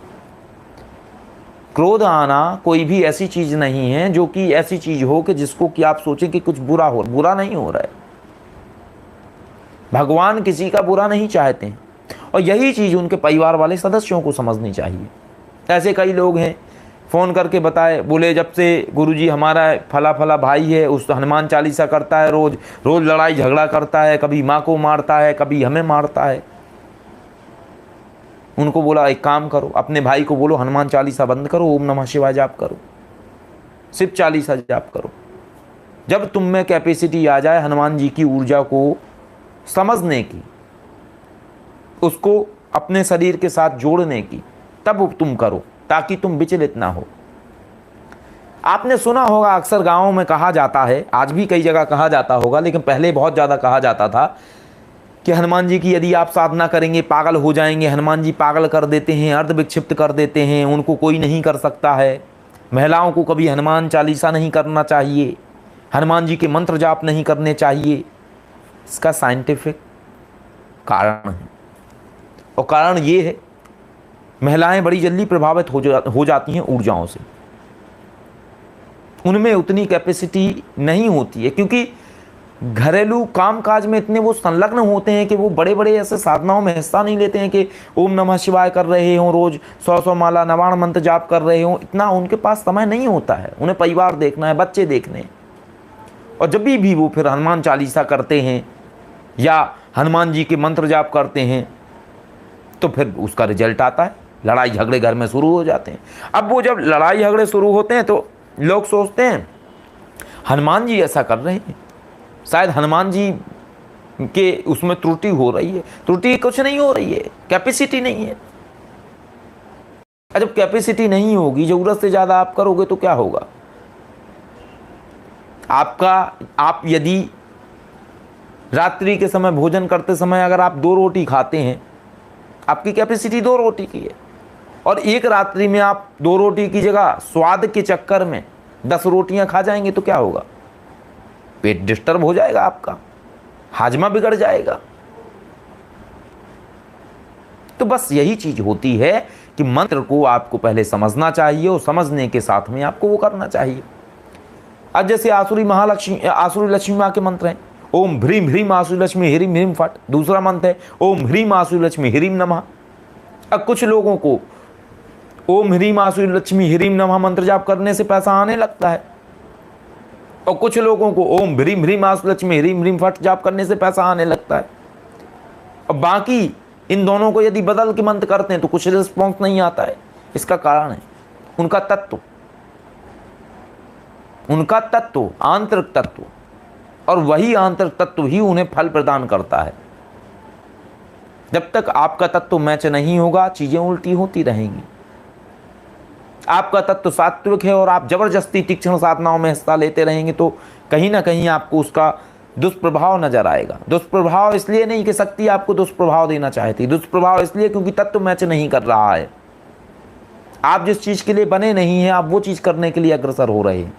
क्रोध आना कोई भी ऐसी चीज नहीं है जो कि ऐसी चीज हो कि जिसको कि आप सोचें कि कुछ बुरा नहीं हो रहा है। भगवान किसी का बुरा नहीं चाहते हैं, और यही चीज उनके परिवार वाले सदस्यों को समझनी चाहिए। ऐसे कई लोग हैं फ़ोन करके बताए, बोले जब से गुरुजी हमारा फला फला भाई है, उस हनुमान चालीसा करता है, रोज रोज लड़ाई झगड़ा करता है, कभी माँ को मारता है, कभी हमें मारता है। उनको बोला एक काम करो, अपने भाई को बोलो हनुमान चालीसा बंद करो, ओम नमः शिवाय जाप करो, सिर्फ चालीसा जाप करो। जब तुम में कैपेसिटी आ जाए हनुमान जी की ऊर्जा को समझने की, उसको अपने शरीर के साथ जोड़ने की, तब तुम करो, ताकि तुम विचलित ना हो। आपने सुना होगा अक्सर गांवों में कहा जाता है, आज भी कई जगह कहा जाता होगा, लेकिन पहले बहुत ज़्यादा कहा जाता था कि हनुमान जी की यदि आप साधना करेंगे पागल हो जाएंगे, हनुमान जी पागल कर देते हैं, अर्ध विक्षिप्त कर देते हैं, उनको कोई नहीं कर सकता है। महिलाओं को कभी हनुमान चालीसा नहीं करना चाहिए, हनुमान जी के मंत्र जाप नहीं करने चाहिए। इसका साइंटिफिक कारण है, और कारण ये है महिलाएं बड़ी जल्दी प्रभावित हो जाती हैं ऊर्जाओं से। उनमें उतनी कैपेसिटी नहीं होती है, क्योंकि घरेलू कामकाज में इतने वो संलग्न होते हैं कि वो बड़े बड़े ऐसे साधनाओं में हिस्सा नहीं लेते हैं कि ओम नमः शिवाय कर रहे हों, रोज 100 माला नवाण मंत्र जाप कर रहे हों। इतना उनके पास समय नहीं होता है, उन्हें परिवार देखना है, बच्चे देखने हैं। और जब भी वो फिर हनुमान चालीसा करते हैं या हनुमान जी के मंत्र जाप करते हैं, तो फिर उसका रिजल्ट आता है, लड़ाई झगड़े घर में शुरू हो जाते हैं। अब वो जब लड़ाई झगड़े शुरू होते हैं तो लोग सोचते हैं हनुमान जी ऐसा कर रहे हैं, शायद हनुमान जी के उसमें त्रुटि हो रही है। त्रुटि कुछ नहीं हो रही है, कैपेसिटी नहीं है। जब कैपेसिटी नहीं होगी, जरूरत से ज़्यादा आप करोगे तो क्या होगा? आप यदि रात्रि के समय भोजन करते समय अगर आप 2 रोटी खाते हैं, आपकी कैपेसिटी 2 रोटी की है, और एक रात्रि में आप 2 रोटी की जगह स्वाद के चक्कर में 10 रोटियां खा जाएंगे तो क्या होगा? पेट डिस्टर्ब हो जाएगा, आपका हाजमा बिगड़ जाएगा। तो बस यही चीज होती है कि मंत्र को आपको पहले समझना चाहिए, और समझने के साथ में आपको वो करना चाहिए। अब जैसे आसुरी लक्ष्मी माँ के मंत्र हैं, ओम ह्रीम ह्रीम आसुरी लक्ष्मी ह्रीम ह्रीम फट। दूसरा मंत्र है ओम ह्रीम आसुरी लक्ष्मी ह्रीम नमः। अब कुछ लोगों को ओम ह्रीम आसुरी लक्ष्मी ह्रीम नमः मंत्र जाप करने से पैसा आने लगता है, और कुछ लोगों को ओम ह्रीम ह्रीम आसुरी लक्ष्मी ह्रीम ह्रीम फट जाप करने से पैसा आने लगता है। और बाकी इन दोनों को यदि बदल के मंत्र करते हैं तो कुछ रिस्पॉन्स नहीं आता है। इसका कारण है उनका तत्व, आंतरिक तत्व, और वही आंतरिक तत्व ही उन्हें फल प्रदान करता है। जब तक आपका तत्व मैच नहीं होगा, चीजें उल्टी होती रहेंगी। आपका तत्व सात्विक है और आप जबरदस्ती तीक्ष्ण साधनाओं में हिस्सा लेते रहेंगे तो कहीं ना कहीं आपको उसका दुष्प्रभाव नजर आएगा। दुष्प्रभाव इसलिए नहीं कि शक्ति आपको दुष्प्रभाव देना चाहती, दुष्प्रभाव इसलिए क्योंकि तत्व मैच नहीं कर रहा है। आप जिस चीज के लिए बने नहीं हैं, आप वो चीज करने के लिए अग्रसर हो रहे हैं।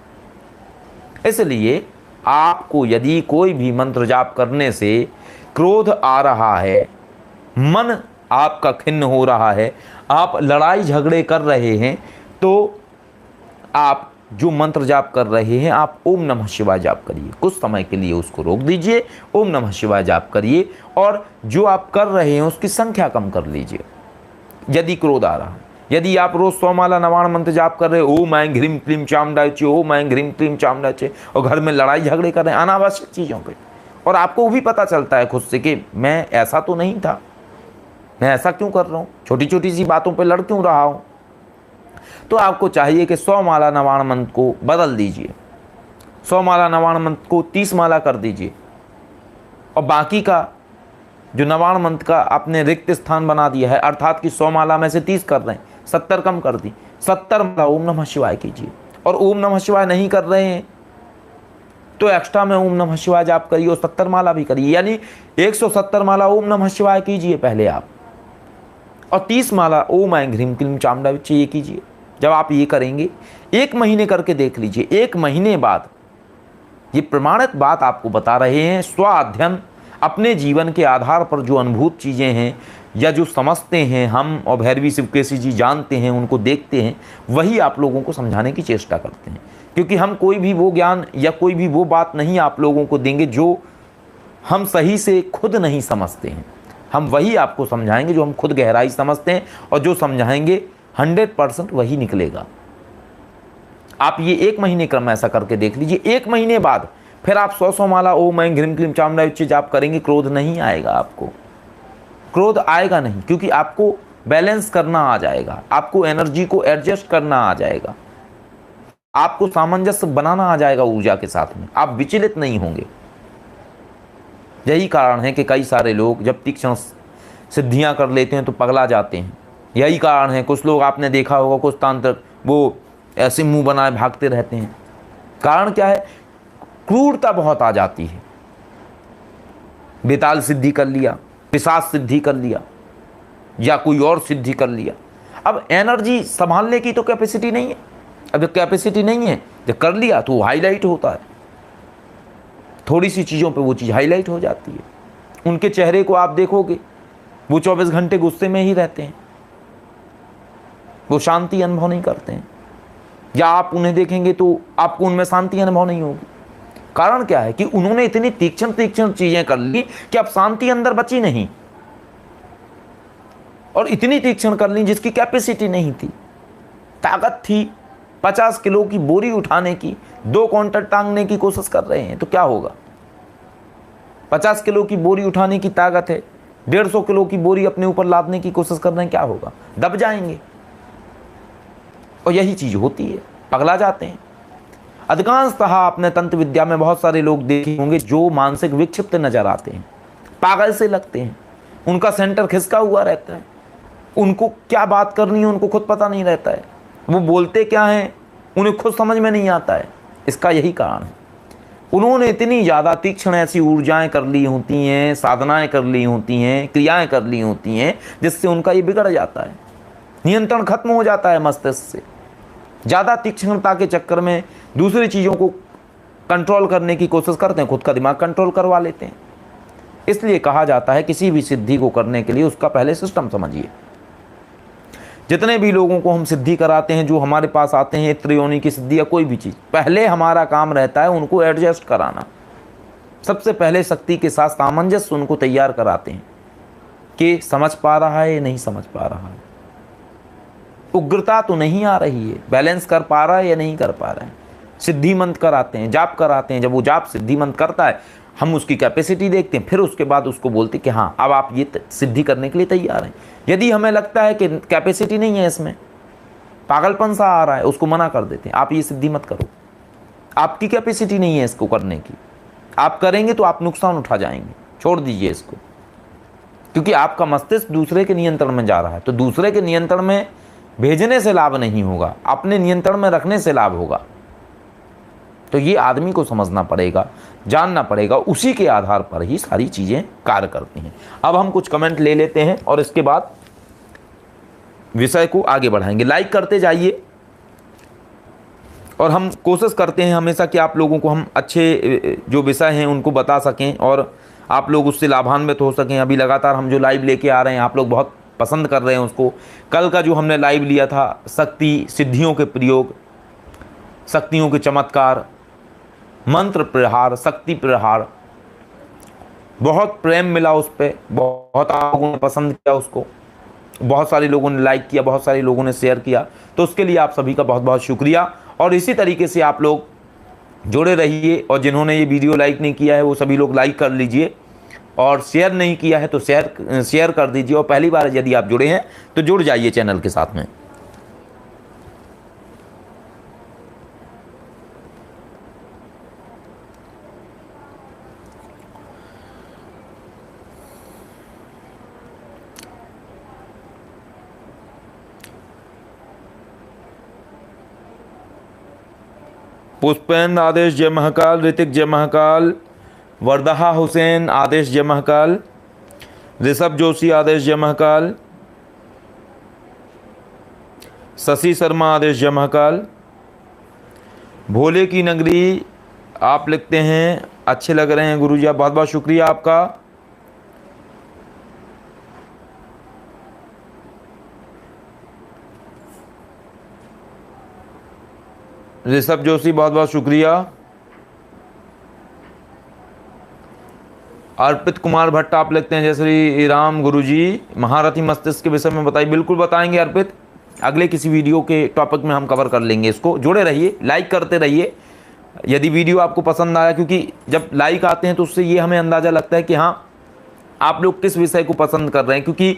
इसलिए आपको यदि कोई भी मंत्र जाप करने से क्रोध आ रहा है, मन आपका खिन्न हो रहा है, आप लड़ाई झगड़े कर रहे हैं, तो आप जो मंत्र जाप कर रहे हैं, आप ओम नमः शिवाय जाप करिए। कुछ समय के लिए उसको रोक दीजिए, ओम नमः शिवाय जाप करिए, और जो आप कर रहे हैं उसकी संख्या कम कर लीजिए। यदि क्रोध आ रहा है, यदि आप रोज 100 माला नवाण मंत्र जाप कर रहे हो, ओम ऐं ह्रीम क्लीम चामुंडाय, ओम ऐं ह्रीम क्लीम चामुंडाय, और घर में लड़ाई झगड़े कर रहे हैं अनावश्यक चीज़ों पे, और आपको भी पता चलता है खुद से कि मैं ऐसा तो नहीं था, मैं ऐसा क्यों कर रहा हूँ, छोटी छोटी सी बातों पे लड़ क्यों रहा हूँ, तो आपको चाहिए कि 100 माला नवाण मंत्र को बदल दीजिए। 100 माला नवाण मंत्र को 30 माला कर दीजिए, और बाकी का जो नवाण मंत्र का आपने रिक्त स्थान बना दिया है, अर्थात कि 100 माला में से 30 कर रहे हैं, 70 कम कर दी, 70 माला ओम नमः शिवाय कीजिए। और ओम नमः शिवाय नहीं कर रहे हैं तो एक्स्ट्रा में ओम नमः शिवाय जाप करिए, और 70 माला भी करिए, यानी 170 माला ओम नमः शिवाय कीजिए पहले आप, और 30 माला ओम ऐं ह्रीम क्लीम चामुंडाय ये कीजिए। जब आप ये करेंगे, 1 महीने करके देख लीजिए, 1 महीने बाद, ये प्रमाणित बात आपको बता रहे हैं, स्व अध्ययन, अपने जीवन के आधार पर जो अनुभूत चीज़ें हैं, या जो समझते हैं हम और भैरवी शिवकेशी जी जानते हैं, उनको देखते हैं, वही आप लोगों को समझाने की चेष्टा करते हैं। क्योंकि हम कोई भी वो ज्ञान या कोई भी वो बात नहीं आप लोगों को देंगे जो हम सही से खुद नहीं समझते हैं। हम वही आपको समझाएंगे जो हम खुद गहराई समझते हैं, और जो समझाएंगे 100% वही निकलेगा। आप ये 1 महीने क्रम ऐसा करके देख लीजिए, 1 महीने बाद फिर आप 100 माला ओम ऐं ह्रीं क्लीं चामुंडाय विच्चे जाप करेंगे, क्रोध नहीं आएगा आपको, क्रोध आएगा नहीं, क्योंकि आपको बैलेंस करना आ जाएगा, आपको एनर्जी को एडजस्ट करना आ जाएगा, आपको सामंजस्य बनाना आ जाएगा ऊर्जा के साथ में, आप विचलित नहीं होंगे। यही कारण है कि कई सारे लोग जब तीक्ष्ण सिद्धियां कर लेते हैं तो पगला जाते हैं। यही कारण है, कुछ लोग आपने देखा होगा, कुछ तांत्रिक वो ऐसे मुंह बनाए भागते रहते हैं। कारण क्या है? क्रूरता बहुत आ जाती है। बेताल सिद्धि कर लिया, पिशाच सिद्धि कर लिया, या कोई और सिद्धि कर लिया। अब एनर्जी संभालने की तो कैपेसिटी नहीं है। अब जब कैपेसिटी नहीं है, जब कर लिया तो हाईलाइट होता है, थोड़ी सी चीज़ों पे वो चीज़ हाईलाइट हो जाती है। उनके चेहरे को आप देखोगे, वो 24 घंटे गुस्से में ही रहते हैं, वो शांति अनुभव नहीं करते हैं। या आप उन्हें देखेंगे तो आपको उनमें शांति अनुभव नहीं होगी। कारण क्या है? कि उन्होंने इतनी तीक्ष्ण चीजें कर ली कि अब शांति अंदर बची नहीं, और इतनी तीक्ष्ण कर ली जिसकी कैपेसिटी नहीं थी। ताकत थी 50 किलो की बोरी उठाने की, 2 काउंटर टांगने की कोशिश कर रहे हैं, तो क्या होगा? 50 किलो की बोरी उठाने की ताकत है, 150 किलो की बोरी अपने ऊपर लादने की कोशिश कर रहे हैं, क्या होगा? दब जाएंगे। और यही चीज होती है, पगला जाते हैं। अधिकांशतः आपने तंत्र विद्या में बहुत सारे लोग देखे होंगे जो मानसिक विक्षिप्त नजर आते हैं, पागल से लगते हैं, उनका सेंटर खिसका हुआ रहता है, उनको क्या बात करनी है उनको खुद पता नहीं रहता है, वो बोलते क्या हैं उन्हें खुद समझ में नहीं आता है। इसका यही कारण है, उन्होंने इतनी ज़्यादा तीक्ष्ण ऐसी ऊर्जाएं कर ली होती हैं, साधनाएं कर ली होती हैं, क्रियाएं कर ली होती हैं, जिससे उनका ये बिगड़ जाता है, नियंत्रण खत्म हो जाता है मस्तिष्क से। ज़्यादा तीक्ष्णता के चक्कर में दूसरी चीज़ों को कंट्रोल करने की कोशिश करते हैं, खुद का दिमाग कंट्रोल करवा लेते हैं। इसलिए कहा जाता है किसी भी सिद्धि को करने के लिए उसका पहले सिस्टम समझिए। जितने भी लोगों को हम सिद्धि कराते हैं, जो हमारे पास आते हैं, त्रियोनी की सिद्धि या कोई भी चीज़, पहले हमारा काम रहता है उनको एडजस्ट कराना। सबसे पहले शक्ति के साथ सामंजस्य उनको तैयार कराते हैं कि समझ पा रहा है या नहीं समझ पा रहा है, उग्रता तो नहीं आ रही है, बैलेंस कर पा रहा है या नहीं कर पा रहा है। सिद्धि मंत्र कराते हैं, जाप कराते हैं, जब वो जाप सिद्धि मंत्र करता है हम उसकी कैपेसिटी देखते हैं, फिर उसके बाद उसको बोलते हैं कि हाँ अब आप ये सिद्धि करने के लिए तैयार हैं। यदि हमें लगता है कि कैपेसिटी नहीं है, इसमें पागलपन सा आ रहा है, उसको मना कर देते हैं, आप ये सिद्धि मत करो, आपकी कैपेसिटी नहीं है इसको करने की, आप करेंगे तो आप नुकसान उठा जाएंगे, छोड़ दीजिए इसको। क्योंकि आपका मस्तिष्क दूसरे के नियंत्रण में जा रहा है, तो दूसरे के नियंत्रण में भेजने से लाभ नहीं होगा, अपने नियंत्रण में रखने से लाभ होगा। तो ये आदमी को समझना पड़ेगा, जानना पड़ेगा, उसी के आधार पर ही सारी चीज़ें कार्य करती हैं। अब हम कुछ कमेंट ले लेते हैं और इसके बाद विषय को आगे बढ़ाएंगे। लाइक करते जाइए और हम कोशिश करते हैं हमेशा कि आप लोगों को हम अच्छे जो विषय हैं उनको बता सकें और आप लोग उससे लाभान्वित हो सकें। अभी लगातार हम जो लाइव लेके आ रहे हैं आप लोग बहुत पसंद कर रहे हैं उसको। कल का जो हमने लाइव लिया था शक्ति सिद्धियों के प्रयोग, शक्तियों के चमत्कार, मंत्र प्रहार, शक्ति प्रहार, बहुत प्रेम मिला उस पर, बहुत लोगों ने पसंद किया उसको, बहुत सारे लोगों ने लाइक किया, बहुत सारे लोगों ने शेयर किया, तो उसके लिए आप सभी का बहुत बहुत शुक्रिया। और इसी तरीके से आप लोग जुड़े रहिए और जिन्होंने ये वीडियो लाइक नहीं किया है वो सभी लोग लाइक कर लीजिए और शेयर नहीं किया है तो शेयर कर दीजिए। और पहली बार यदि आप जुड़े हैं तो जुड़ जाइए चैनल के साथ में। पुष्पेंद्र आदेश जय महाकाल, ऋतिक जय महाकाल, वर्दहा हुसैन आदेश जय महाकाल, ऋषभ जोशी आदेश जय महाकाल, शशि शर्मा आदेश जय महाकाल, भोले की नगरी आप लिखते हैं अच्छे लग रहे हैं गुरुजी, आप बहुत बहुत शुक्रिया आपका। ऋषभ जोशी बहुत बहुत शुक्रिया। अर्पित कुमार भट्ट आप लिखते हैं जय श्री राम गुरुजी, महारथी मस्तिष्क के विषय में बताइए। बिल्कुल बताएंगे अर्पित, अगले किसी वीडियो के टॉपिक में हम कवर कर लेंगे इसको। जुड़े रहिए, लाइक करते रहिए यदि वीडियो आपको पसंद आया, क्योंकि जब लाइक आते हैं तो उससे ये हमें अंदाज़ा लगता है कि हाँ आप लोग किस विषय को पसंद कर रहे हैं। क्योंकि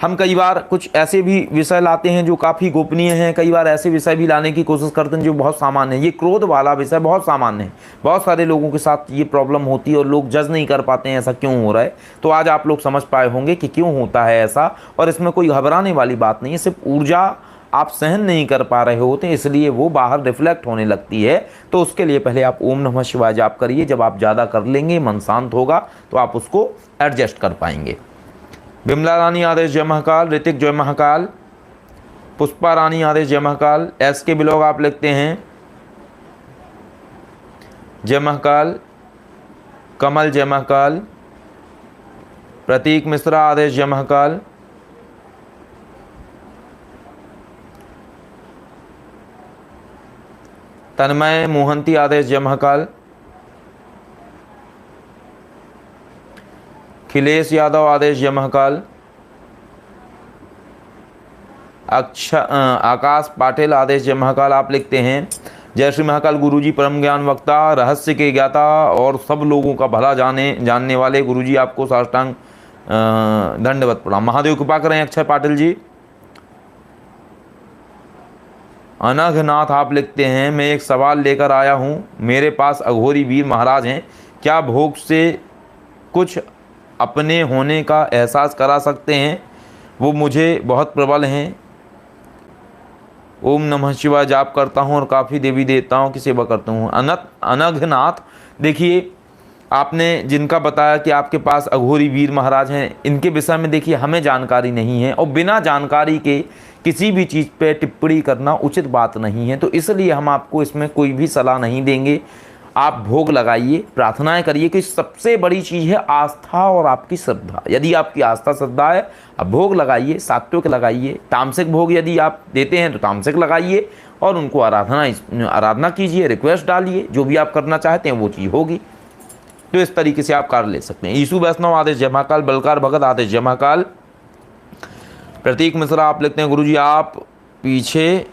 हम कई बार कुछ ऐसे भी विषय लाते हैं जो काफ़ी गोपनीय हैं, कई बार ऐसे विषय भी लाने की कोशिश करते हैं जो बहुत सामान्य है। ये क्रोध वाला विषय बहुत सामान्य है, बहुत सारे लोगों के साथ ये प्रॉब्लम होती है और लोग जज नहीं कर पाते हैं ऐसा क्यों हो रहा है। तो आज आप लोग समझ पाए होंगे कि क्यों होता है ऐसा, और इसमें कोई घबराने वाली बात नहीं है। सिर्फ ऊर्जा आप सहन नहीं कर पा रहे होते हैं, इसलिए वो बाहर रिफ्लेक्ट होने लगती है। तो उसके लिए पहले आप ओम नमः शिवाय जाप करिए। जब आप ज़्यादा कर लेंगे, मन शांत होगा, तो आप उसको एडजस्ट कर पाएंगे। विमला रानी आदेश जय महाकाल, ऋतिक जय महाकाल, पुष्पा रानी आदेश जय महाकाल, एस के ब्लॉग आप लिखते हैं जय महाकाल, कमल जय महाकाल, प्रतीक मिश्रा आदेश जय महाकाल, तन्मय मोहंती आदेश जय महाकाल, खिलेश यादव आदेश जय महाकाल, आकाश पाटिल आदेश जय महाकाल आप लिखते हैं जय श्री महाकाल गुरुजी, परम ज्ञान वक्ता, रहस्य के ज्ञाता और सब लोगों का भला जानने वाले गुरुजी, आपको साष्टांग दंडवत प्रणाम। महादेव कृपा करें अक्षय पाटिल जी। अनघनाथ आप लिखते हैं मैं एक सवाल लेकर आया हूँ, मेरे पास अघोरी वीर महाराज हैं, क्या भोग से कुछ अपने होने का एहसास करा सकते हैं? वो मुझे बहुत प्रबल हैं। ओम नमः शिवाय जाप करता हूँ और काफ़ी देवी देवताओं की सेवा करता हूँ। अनघनाथ, देखिए आपने जिनका बताया कि आपके पास अघोरी वीर महाराज हैं, इनके विषय में देखिए हमें जानकारी नहीं है, और बिना जानकारी के किसी भी चीज़ पे टिप्पणी करना उचित बात नहीं है। तो इसलिए हम आपको इसमें कोई भी सलाह नहीं देंगे। आप भोग लगाइए, प्रार्थनाएं करिए, कि सबसे बड़ी चीज़ है आस्था और आपकी श्रद्धा। यदि आपकी आस्था श्रद्धा है, आप भोग लगाइए, सात्विक लगाइए, तामसिक भोग यदि आप देते हैं तो तामसिक लगाइए, और उनको आराधना कीजिए, रिक्वेस्ट डालिए, जो भी आप करना चाहते हैं वो चीज़ होगी। तो इस तरीके से आप कार्य ले सकते हैं। यीशु वैष्णव आदेश जय महाकाल, बलकार भगत आदेश जय महाकाल, प्रतीक मिश्रा आप लिखते हैं गुरुजी आप पीछे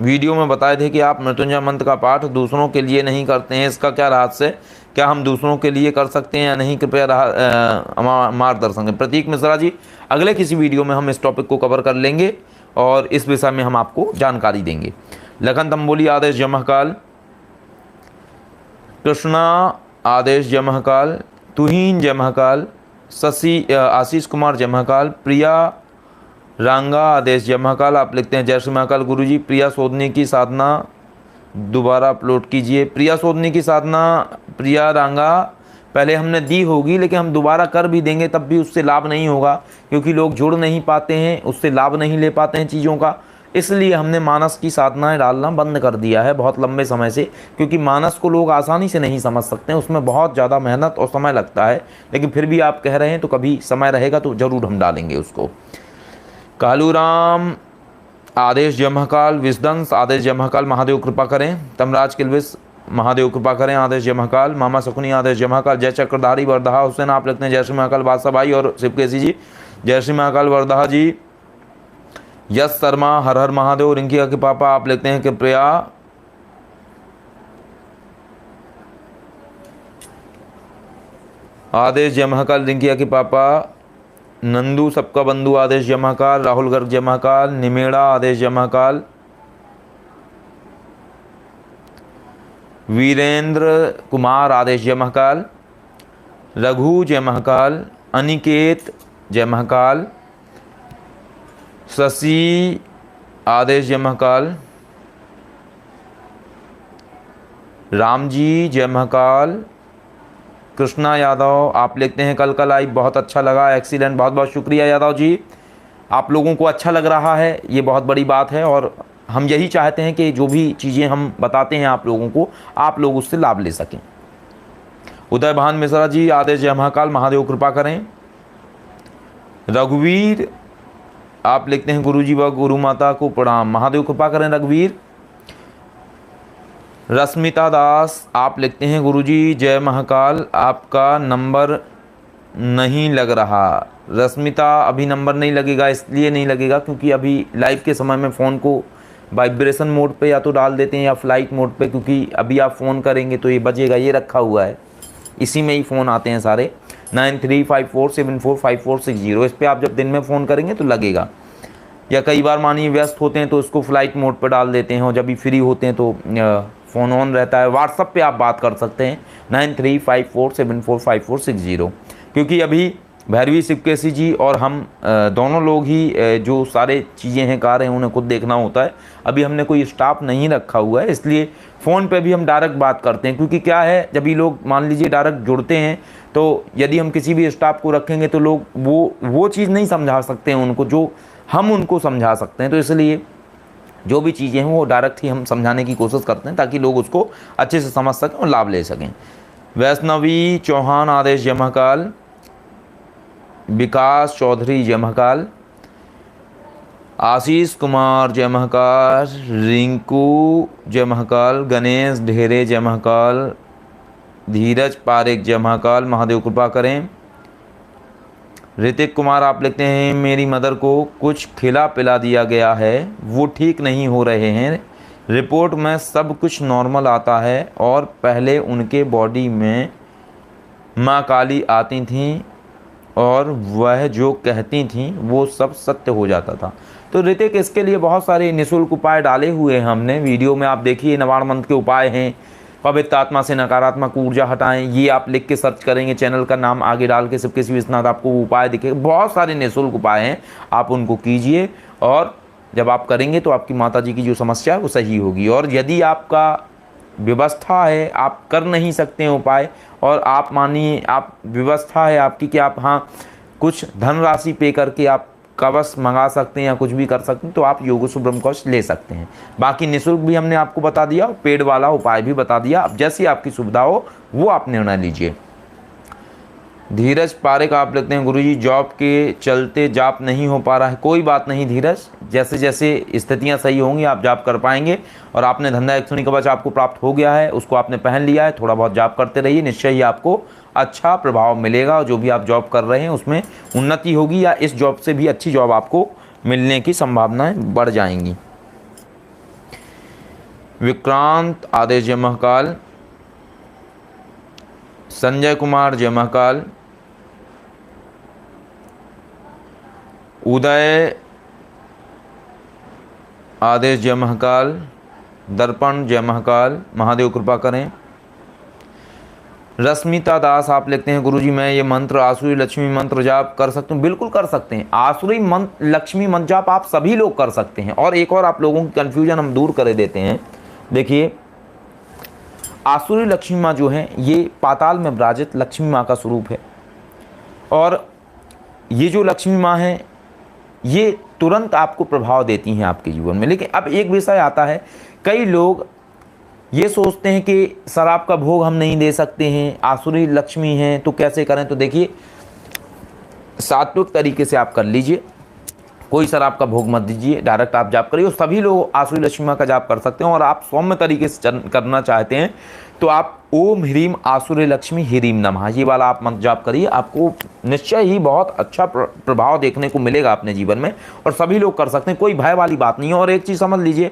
वीडियो में बताए थे कि आप मृत्युंजय मंत्र का पाठ दूसरों के लिए नहीं करते हैं, इसका क्या रहस्य है? क्या हम दूसरों के लिए कर सकते हैं या नहीं? कृपया मार्गदर्शन करें। प्रतीक मिश्रा जी, अगले किसी वीडियो में हम इस टॉपिक को कवर कर लेंगे और इस विषय में हम आपको जानकारी देंगे। लखन तंबोली आदेश जय महाकाल, कृष्णा आदेश जय महाकाल, तुहीन जय महाकाल, आशीष कुमार जय महाकाल, प्रिया रांगा आदेश जय महाकाल आप लिखते हैं जय श्री महाकाल गुरुजी, प्रिया सोधने की साधना दोबारा अपलोड कीजिए। प्रिया सोधने की साधना प्रिया रांगा पहले हमने दी होगी, लेकिन हम दोबारा कर भी देंगे तब भी उससे लाभ नहीं होगा, क्योंकि लोग जुड़ नहीं पाते हैं, उससे लाभ नहीं ले पाते हैं चीज़ों का। इसलिए हमने मानस की साधनाएं डालना बंद कर दिया है बहुत लंबे समय से, क्योंकि मानस को लोग आसानी से नहीं समझ सकते हैं, उसमें बहुत ज़्यादा मेहनत और समय लगता है। लेकिन फिर भी आप कह रहे हैं तो कभी समय रहेगा तो ज़रूर हम डालेंगे उसको। कालूराम आदेश जय महाकाल, विजदंस आदेश जय महाकाल, महादेव कृपा करें। तमराज किलविस महादेव कृपा करें आदेश जय महाकाल, मामा सकुनी आदेश जय महाकाल, जय चक्रधारी वर्धा हुसैन आप लिखते हैं जय श्री महाकाल, बादशाह भाई और शिवकेशी जी जय श्री महाकाल वर्धा जी, यश शर्मा हर हर महादेव, रिंकिया के पापा आप लिखते हैं कि प्रिया आदेश जय महाकाल, रिंकिया के पापा, नंदू सबका बंधु आदेश जय महाकाल, राहुल गर्ग जय महाकाल, निमेड़ा आदेश जय महाकाल, वीरेंद्र कुमार आदेश जय महाकाल, रघु जय महाकाल, अनिकेत जय महाकाल, शशि आदेश जय महाकाल, रामजी जय महाकाल, कृष्णा यादव आप लिखते हैं कल का लाइव बहुत अच्छा लगा, एक्सीलेंट, बहुत बहुत शुक्रिया यादव जी। आप लोगों को अच्छा लग रहा है ये बहुत बड़ी बात है, और हम यही चाहते हैं कि जो भी चीज़ें हम बताते हैं आप लोगों को, आप लोग उससे लाभ ले सकें। उदय भान मिश्रा जी आदेश जय महाकाल, महादेव कृपा करें। रघुवीर आप लिखते हैं गुरुजी व गुरु माता को प्रणाम, महादेव कृपा करें। रघुवीर। रश्मिता दास आप लिखते हैं गुरुजी जय महाकाल, आपका नंबर नहीं लग रहा। रश्मिता अभी नंबर नहीं लगेगा, इसलिए नहीं लगेगा क्योंकि अभी लाइव के समय में फ़ोन को वाइब्रेशन मोड पे या तो डाल देते हैं या फ्लाइट मोड पे, क्योंकि अभी आप फ़ोन करेंगे तो ये बजेगा, ये रखा हुआ है, इसी में ही फ़ोन आते हैं सारे। 9354745460 इस पर आप जब दिन में फ़ोन करेंगे तो लगेगा, या कई बार मानिए व्यस्त होते हैं तो उसको फ्लाइट मोड पर डाल देते हैं और जब भी फ्री होते हैं तो फ़ोन ऑन रहता है। व्हाट्सअप पे आप बात कर सकते हैं 9354745460, क्योंकि अभी भैरवी शिवकेशी जी और हम दोनों लोग ही जो सारे चीज़ें हैं कार्य हैं उन्हें खुद देखना होता है। अभी हमने कोई स्टाफ नहीं रखा हुआ है, इसलिए फ़ोन पे भी हम डायरेक्ट बात करते हैं, क्योंकि क्या है जब ये लोग मान लीजिए डायरेक्ट जुड़ते हैं तो यदि हम किसी भी स्टाफ को रखेंगे तो लोग वो चीज़ नहीं समझा सकते हैं उनको जो हम उनको समझा सकते हैं। तो इसलिए जो भी चीज़ें हैं वो डायरेक्ट ही हम समझाने की कोशिश करते हैं ताकि लोग उसको अच्छे से समझ सकें और लाभ ले सकें। वैष्णवी चौहान आदेश जय महाकाल, विकास चौधरी जय महाकाल, आशीष कुमार जय महाकाल, रिंकू जय महाकाल, गणेश ढेरे जय महाकाल, धीरज पारेख जय महाकाल, महादेव कृपा करें। ऋतिक कुमार आप लिखते हैं मेरी मदर को कुछ खिला पिला दिया गया है, वो ठीक नहीं हो रहे हैं, रिपोर्ट में सब कुछ नॉर्मल आता है और पहले उनके बॉडी में माँ काली आती थीं और वह जो कहती थीं वो सब सत्य हो जाता था। तो ऋतिक इसके लिए बहुत सारे निःशुल्क उपाय डाले हुए हैं हमने वीडियो में, आप देखिए नवाण मंत्र के उपाय हैं, पवित्र आत्मा से नकारात्मक ऊर्जा हटाएं, ये आप लिख के सर्च करेंगे, चैनल का नाम आगे डाल के शिवकेशी विश्वनाथ आपको उपाय दिखेगा। बहुत सारे निःशुल्क उपाय हैं, आप उनको कीजिए और जब आप करेंगे तो आपकी माता जी की जो समस्या है वो सही होगी। और यदि आपका व्यवस्था है आप कर नहीं सकते हैं उपाय और आप मानिए आप व्यवस्था है आपकी कि आप हाँ कुछ धनराशि पे करके आप कवच मंगा सकते हैं या कुछ भी कर सकते हैं तो आप योगेश्वर ब्रह्म कवच ले सकते हैं। बाकी निःशुल्क भी हमने आपको बता दिया, पेड वाला उपाय भी बता दिया, अब जैसी आपकी सुविधा हो वो आप निर्णय लीजिए। धीरज पारेख आप लिखते हैं गुरुजी जॉब के चलते जाप नहीं हो पा रहा है, कोई बात नहीं धीरज, जैसे जैसे स्थितियां सही होंगी आप जाप कर पाएंगे। और आपने धंधा एक्सुनी कवच आपको प्राप्त हो गया है, उसको आपने पहन लिया है, थोड़ा बहुत जाप करते रहिए, निश्चय ही आपको अच्छा प्रभाव मिलेगा और जो भी आप जॉब कर रहे हैं उसमें उन्नति होगी या इस जॉब से भी अच्छी जॉब आपको मिलने की संभावनाएं बढ़ जाएंगी। विक्रांत आदेश जय महाकाल, संजय कुमार जय महाकाल, उदय आदेश जय महाकाल, दर्पण जय महाकाल, महादेव कृपा करें। रश्मिता दास आप लिखते हैं गुरुजी मैं ये मंत्र आसुरी लक्ष्मी मंत्र जाप कर सकता हूँ, बिल्कुल कर सकते हैं। आसुरी मंत्र लक्ष्मी मंत्र जाप आप सभी लोग कर सकते हैं। और एक और आप लोगों की कन्फ्यूजन हम दूर कर देते हैं, देखिए आसुरी लक्ष्मी माँ जो है ये पाताल में विराजित लक्ष्मी माँ का स्वरूप है और ये जो लक्ष्मी माँ है ये तुरंत आपको प्रभाव देती हैं आपके जीवन में। लेकिन अब एक विषय आता है, कई लोग ये सोचते हैं कि शराब का भोग हम नहीं दे सकते हैं, आसुरी लक्ष्मी हैं तो कैसे करें। तो देखिए सात्विक तरीके से आप कर लीजिए, कोई शराब का भोग मत दीजिए, डायरेक्ट आप जाप करिए। और सभी लोग आसुरी लक्ष्मी माँ का जाप कर सकते हैं। और आप सौम्य तरीके से करना चाहते हैं तो आप ओम ह्रीम आसुरी लक्ष्मी ह्रीम नमः ये वाला आप मंत्र जाप करिए, आपको निश्चय ही बहुत अच्छा प्रभाव देखने को मिलेगा अपने जीवन में। और सभी लोग कर सकते हैं, कोई भय वाली बात नहीं है। और एक चीज़ समझ लीजिए,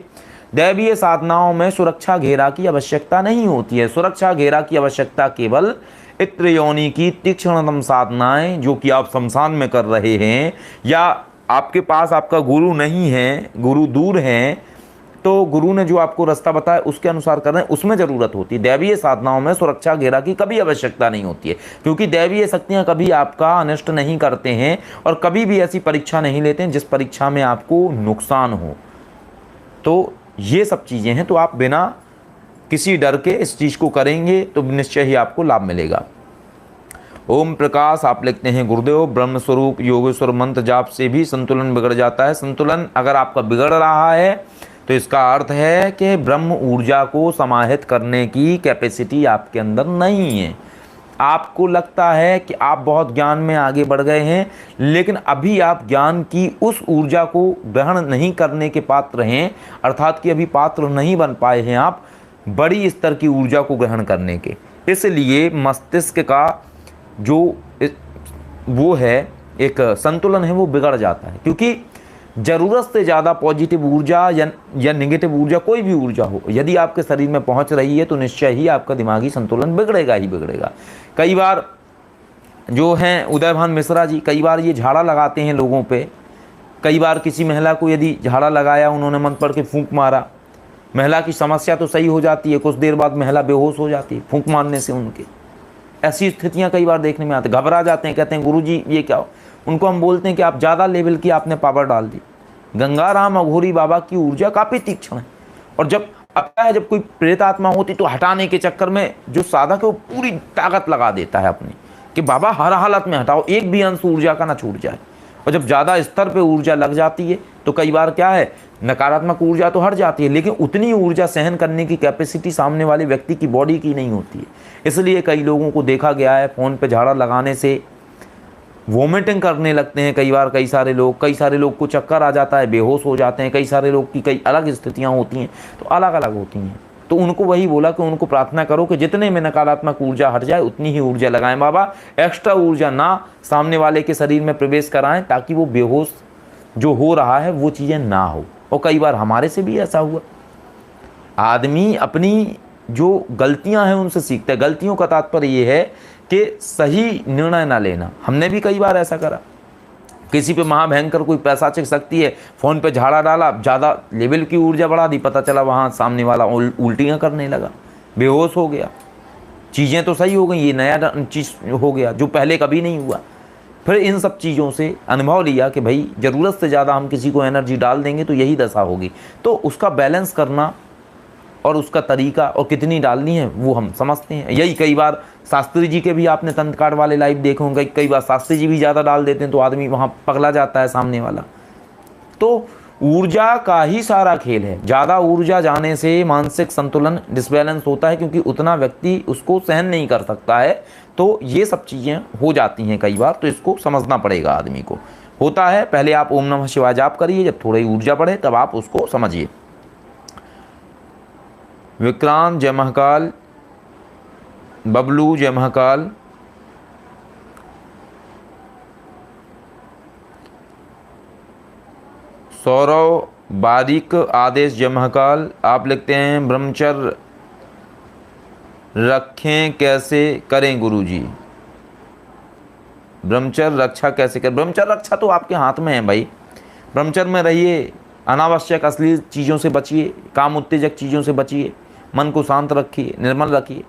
दैवीय साधनाओं में सुरक्षा घेरा की आवश्यकता नहीं होती है। सुरक्षा घेरा की आवश्यकता केवल इत्र योनि की तीक्ष्णतम साधनाएं जो कि आप शमशान में कर रहे हैं या आपके पास आपका गुरु नहीं है, गुरु दूर हैं, तो गुरु ने जो आपको रास्ता बताया उसके अनुसार कर रहे हैं, उसमें ज़रूरत होती है। दैवीय साधनाओं में सुरक्षा घेरा की कभी आवश्यकता नहीं होती है, क्योंकि दैवीय शक्तियाँ कभी आपका अनिष्ट नहीं करते हैं और कभी भी ऐसी परीक्षा नहीं लेते हैं जिस परीक्षा में आपको नुकसान हो। तो ये सब चीज़ें हैं, तो आप बिना किसी डर के इस चीज़ को करेंगे तो निश्चय ही आपको लाभ मिलेगा। ओम प्रकाश आप लिखते हैं गुरुदेव ब्रह्म स्वरूप योगेश्वर मंत्र जाप से भी संतुलन बिगड़ जाता है। संतुलन अगर आपका बिगड़ रहा है तो इसका अर्थ है कि ब्रह्म ऊर्जा को समाहित करने की कैपेसिटी आपके अंदर नहीं है। आपको लगता है कि आप बहुत ज्ञान में आगे बढ़ गए हैं, लेकिन अभी आप ज्ञान की उस ऊर्जा को ग्रहण नहीं करने के पात्र हैं, अर्थात कि अभी पात्र नहीं बन पाए हैं आप बड़ी स्तर की ऊर्जा को ग्रहण करने के। इसलिए मस्तिष्क का जो वो है एक संतुलन है वो बिगड़ जाता है, क्योंकि ज़रूरत से ज़्यादा पॉजिटिव ऊर्जा या नेगेटिव ऊर्जा, कोई भी ऊर्जा हो, यदि आपके शरीर में पहुंच रही है तो निश्चय ही आपका दिमागी संतुलन बिगड़ेगा ही बिगड़ेगा। कई बार जो हैं उदयभान मिश्रा जी, कई बार ये झाड़ा लगाते हैं लोगों पे। कई बार किसी महिला को यदि झाड़ा लगाया, उन्होंने मंत्र पढ़ के फूंक मारा, महिला की समस्या तो सही हो जाती है, कुछ देर बाद महिला बेहोश हो जाती है फूंक मारने से उनके। ऐसी स्थितियाँ कई बार देखने में आती, घबरा जाते हैं, कहते हैं गुरुजी ये क्या हो। उनको हम बोलते हैं कि आप ज़्यादा लेवल की आपने पावर डाल दी। गंगाराम अघोरी बाबा की ऊर्जा काफ़ी तीक्ष्ण है, और जब आता है, जब कोई प्रेत आत्मा होती तो हटाने के चक्कर में जो साधक है वो पूरी ताकत लगा देता है अपनी कि बाबा हर हालत में हटाओ, एक भी अंश ऊर्जा का ना छूट जाए। और जब ज़्यादा स्तर पे ऊर्जा लग जाती है तो कई बार क्या है, नकारात्मक ऊर्जा तो हट जाती है, लेकिन उतनी ऊर्जा सहन करने की कैपेसिटी सामने वाले व्यक्ति की बॉडी की नहीं होती है। इसलिए कई लोगों को देखा गया है फ़ोन पे झाड़ा लगाने से वोमिटिंग करने लगते हैं कई बार। कई सारे लोग को चक्कर आ जाता है, बेहोश हो जाते हैं। कई सारे लोग की कई अलग स्थितियाँ होती हैं, तो अलग अलग होती हैं। तो उनको वही बोला कि उनको प्रार्थना करो कि जितने में नकारात्मक ऊर्जा हट जाए उतनी ही ऊर्जा लगाएं बाबा, एक्स्ट्रा ऊर्जा ना सामने वाले के शरीर में प्रवेश कराएं, ताकि वो बेहोश जो हो रहा है वो चीज़ें ना हो। और कई बार हमारे से भी ऐसा हुआ। आदमी अपनी जो गलतियां हैं उनसे सीखता है। गलतियों का तात्पर्य ये है कि सही निर्णय ना लेना। हमने भी कई बार ऐसा करा, किसी पे महाभयंकर कोई पैसाचिक शक्ति है, फ़ोन पे झाड़ा डाला, ज़्यादा लेवल की ऊर्जा बढ़ा दी, पता चला वहाँ सामने वाला उल्टियाँ करने लगा, बेहोश हो गया। चीज़ें तो सही हो गई, ये नया चीज़ हो गया जो पहले कभी नहीं हुआ। फिर इन सब चीज़ों से अनुभव लिया कि भाई ज़रूरत से ज़्यादा हम किसी को एनर्जी डाल देंगे तो यही दशा होगी। तो उसका बैलेंस करना और उसका तरीका और कितनी डालनी है वो हम समझते हैं। यही कई बार शास्त्री जी के भी आपने तंत्र कार्ड वाले लाइव देखे होंगे, कई बार शास्त्री जी भी ज़्यादा डाल देते हैं तो आदमी वहाँ पगला जाता है सामने वाला। तो ऊर्जा का ही सारा खेल है। ज़्यादा ऊर्जा जाने से मानसिक संतुलन डिसबैलेंस होता है, क्योंकि उतना व्यक्ति उसको सहन नहीं कर सकता है। तो ये सब चीज़ें हो जाती हैं कई बार, तो इसको समझना पड़ेगा आदमी को। होता है, पहले आप ओम नमः शिवाय जाप करिए, जब थोड़ी ऊर्जा बढ़े तब आप उसको समझिए। विक्रांत जय महाकाल, बबलू जय महाकाल, सौरव बारीक आदेश जय महाकाल। आप लिखते हैं ब्रह्मचर्य रखें कैसे करें गुरुजी, ब्रह्मचर्य रक्षा कैसे करें। ब्रह्मचर्य रक्षा तो आपके हाथ में है भाई। ब्रह्मचर्य में रहिए, अनावश्यक अश्लील चीज़ों से बचिए, काम उत्तेजक चीज़ों से बचिए, मन को शांत रखिए, निर्मल रखिए।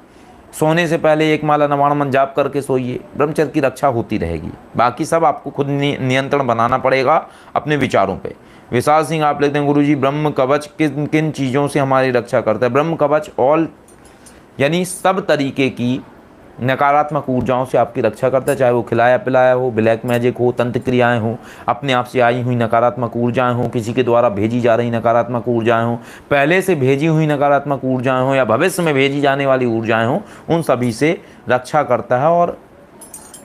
सोने से पहले एक माला नवाण मन जाप करके सोइए, ब्रह्मचर्य की रक्षा होती रहेगी। बाकी सब आपको खुद नियंत्रण बनाना पड़ेगा अपने विचारों पे। विशाल सिंह आप लिखते हैं गुरुजी ब्रह्म कवच किन किन चीज़ों से हमारी रक्षा करता है। ब्रह्म कवच ऑल यानी सब तरीके की नकारात्मक ऊर्जाओं से आपकी रक्षा करता है, चाहे वो खिलाया पिलाया हो, ब्लैक मैजिक हो, तंत्र क्रियाएँ हो, अपने आप से आई हुई नकारात्मक ऊर्जाएं हो, किसी के द्वारा भेजी जा रही नकारात्मक ऊर्जाएं हो, पहले से भेजी हुई नकारात्मक ऊर्जाएं हो, या भविष्य में भेजी जाने वाली ऊर्जाएं हो, उन सभी से रक्षा करता है और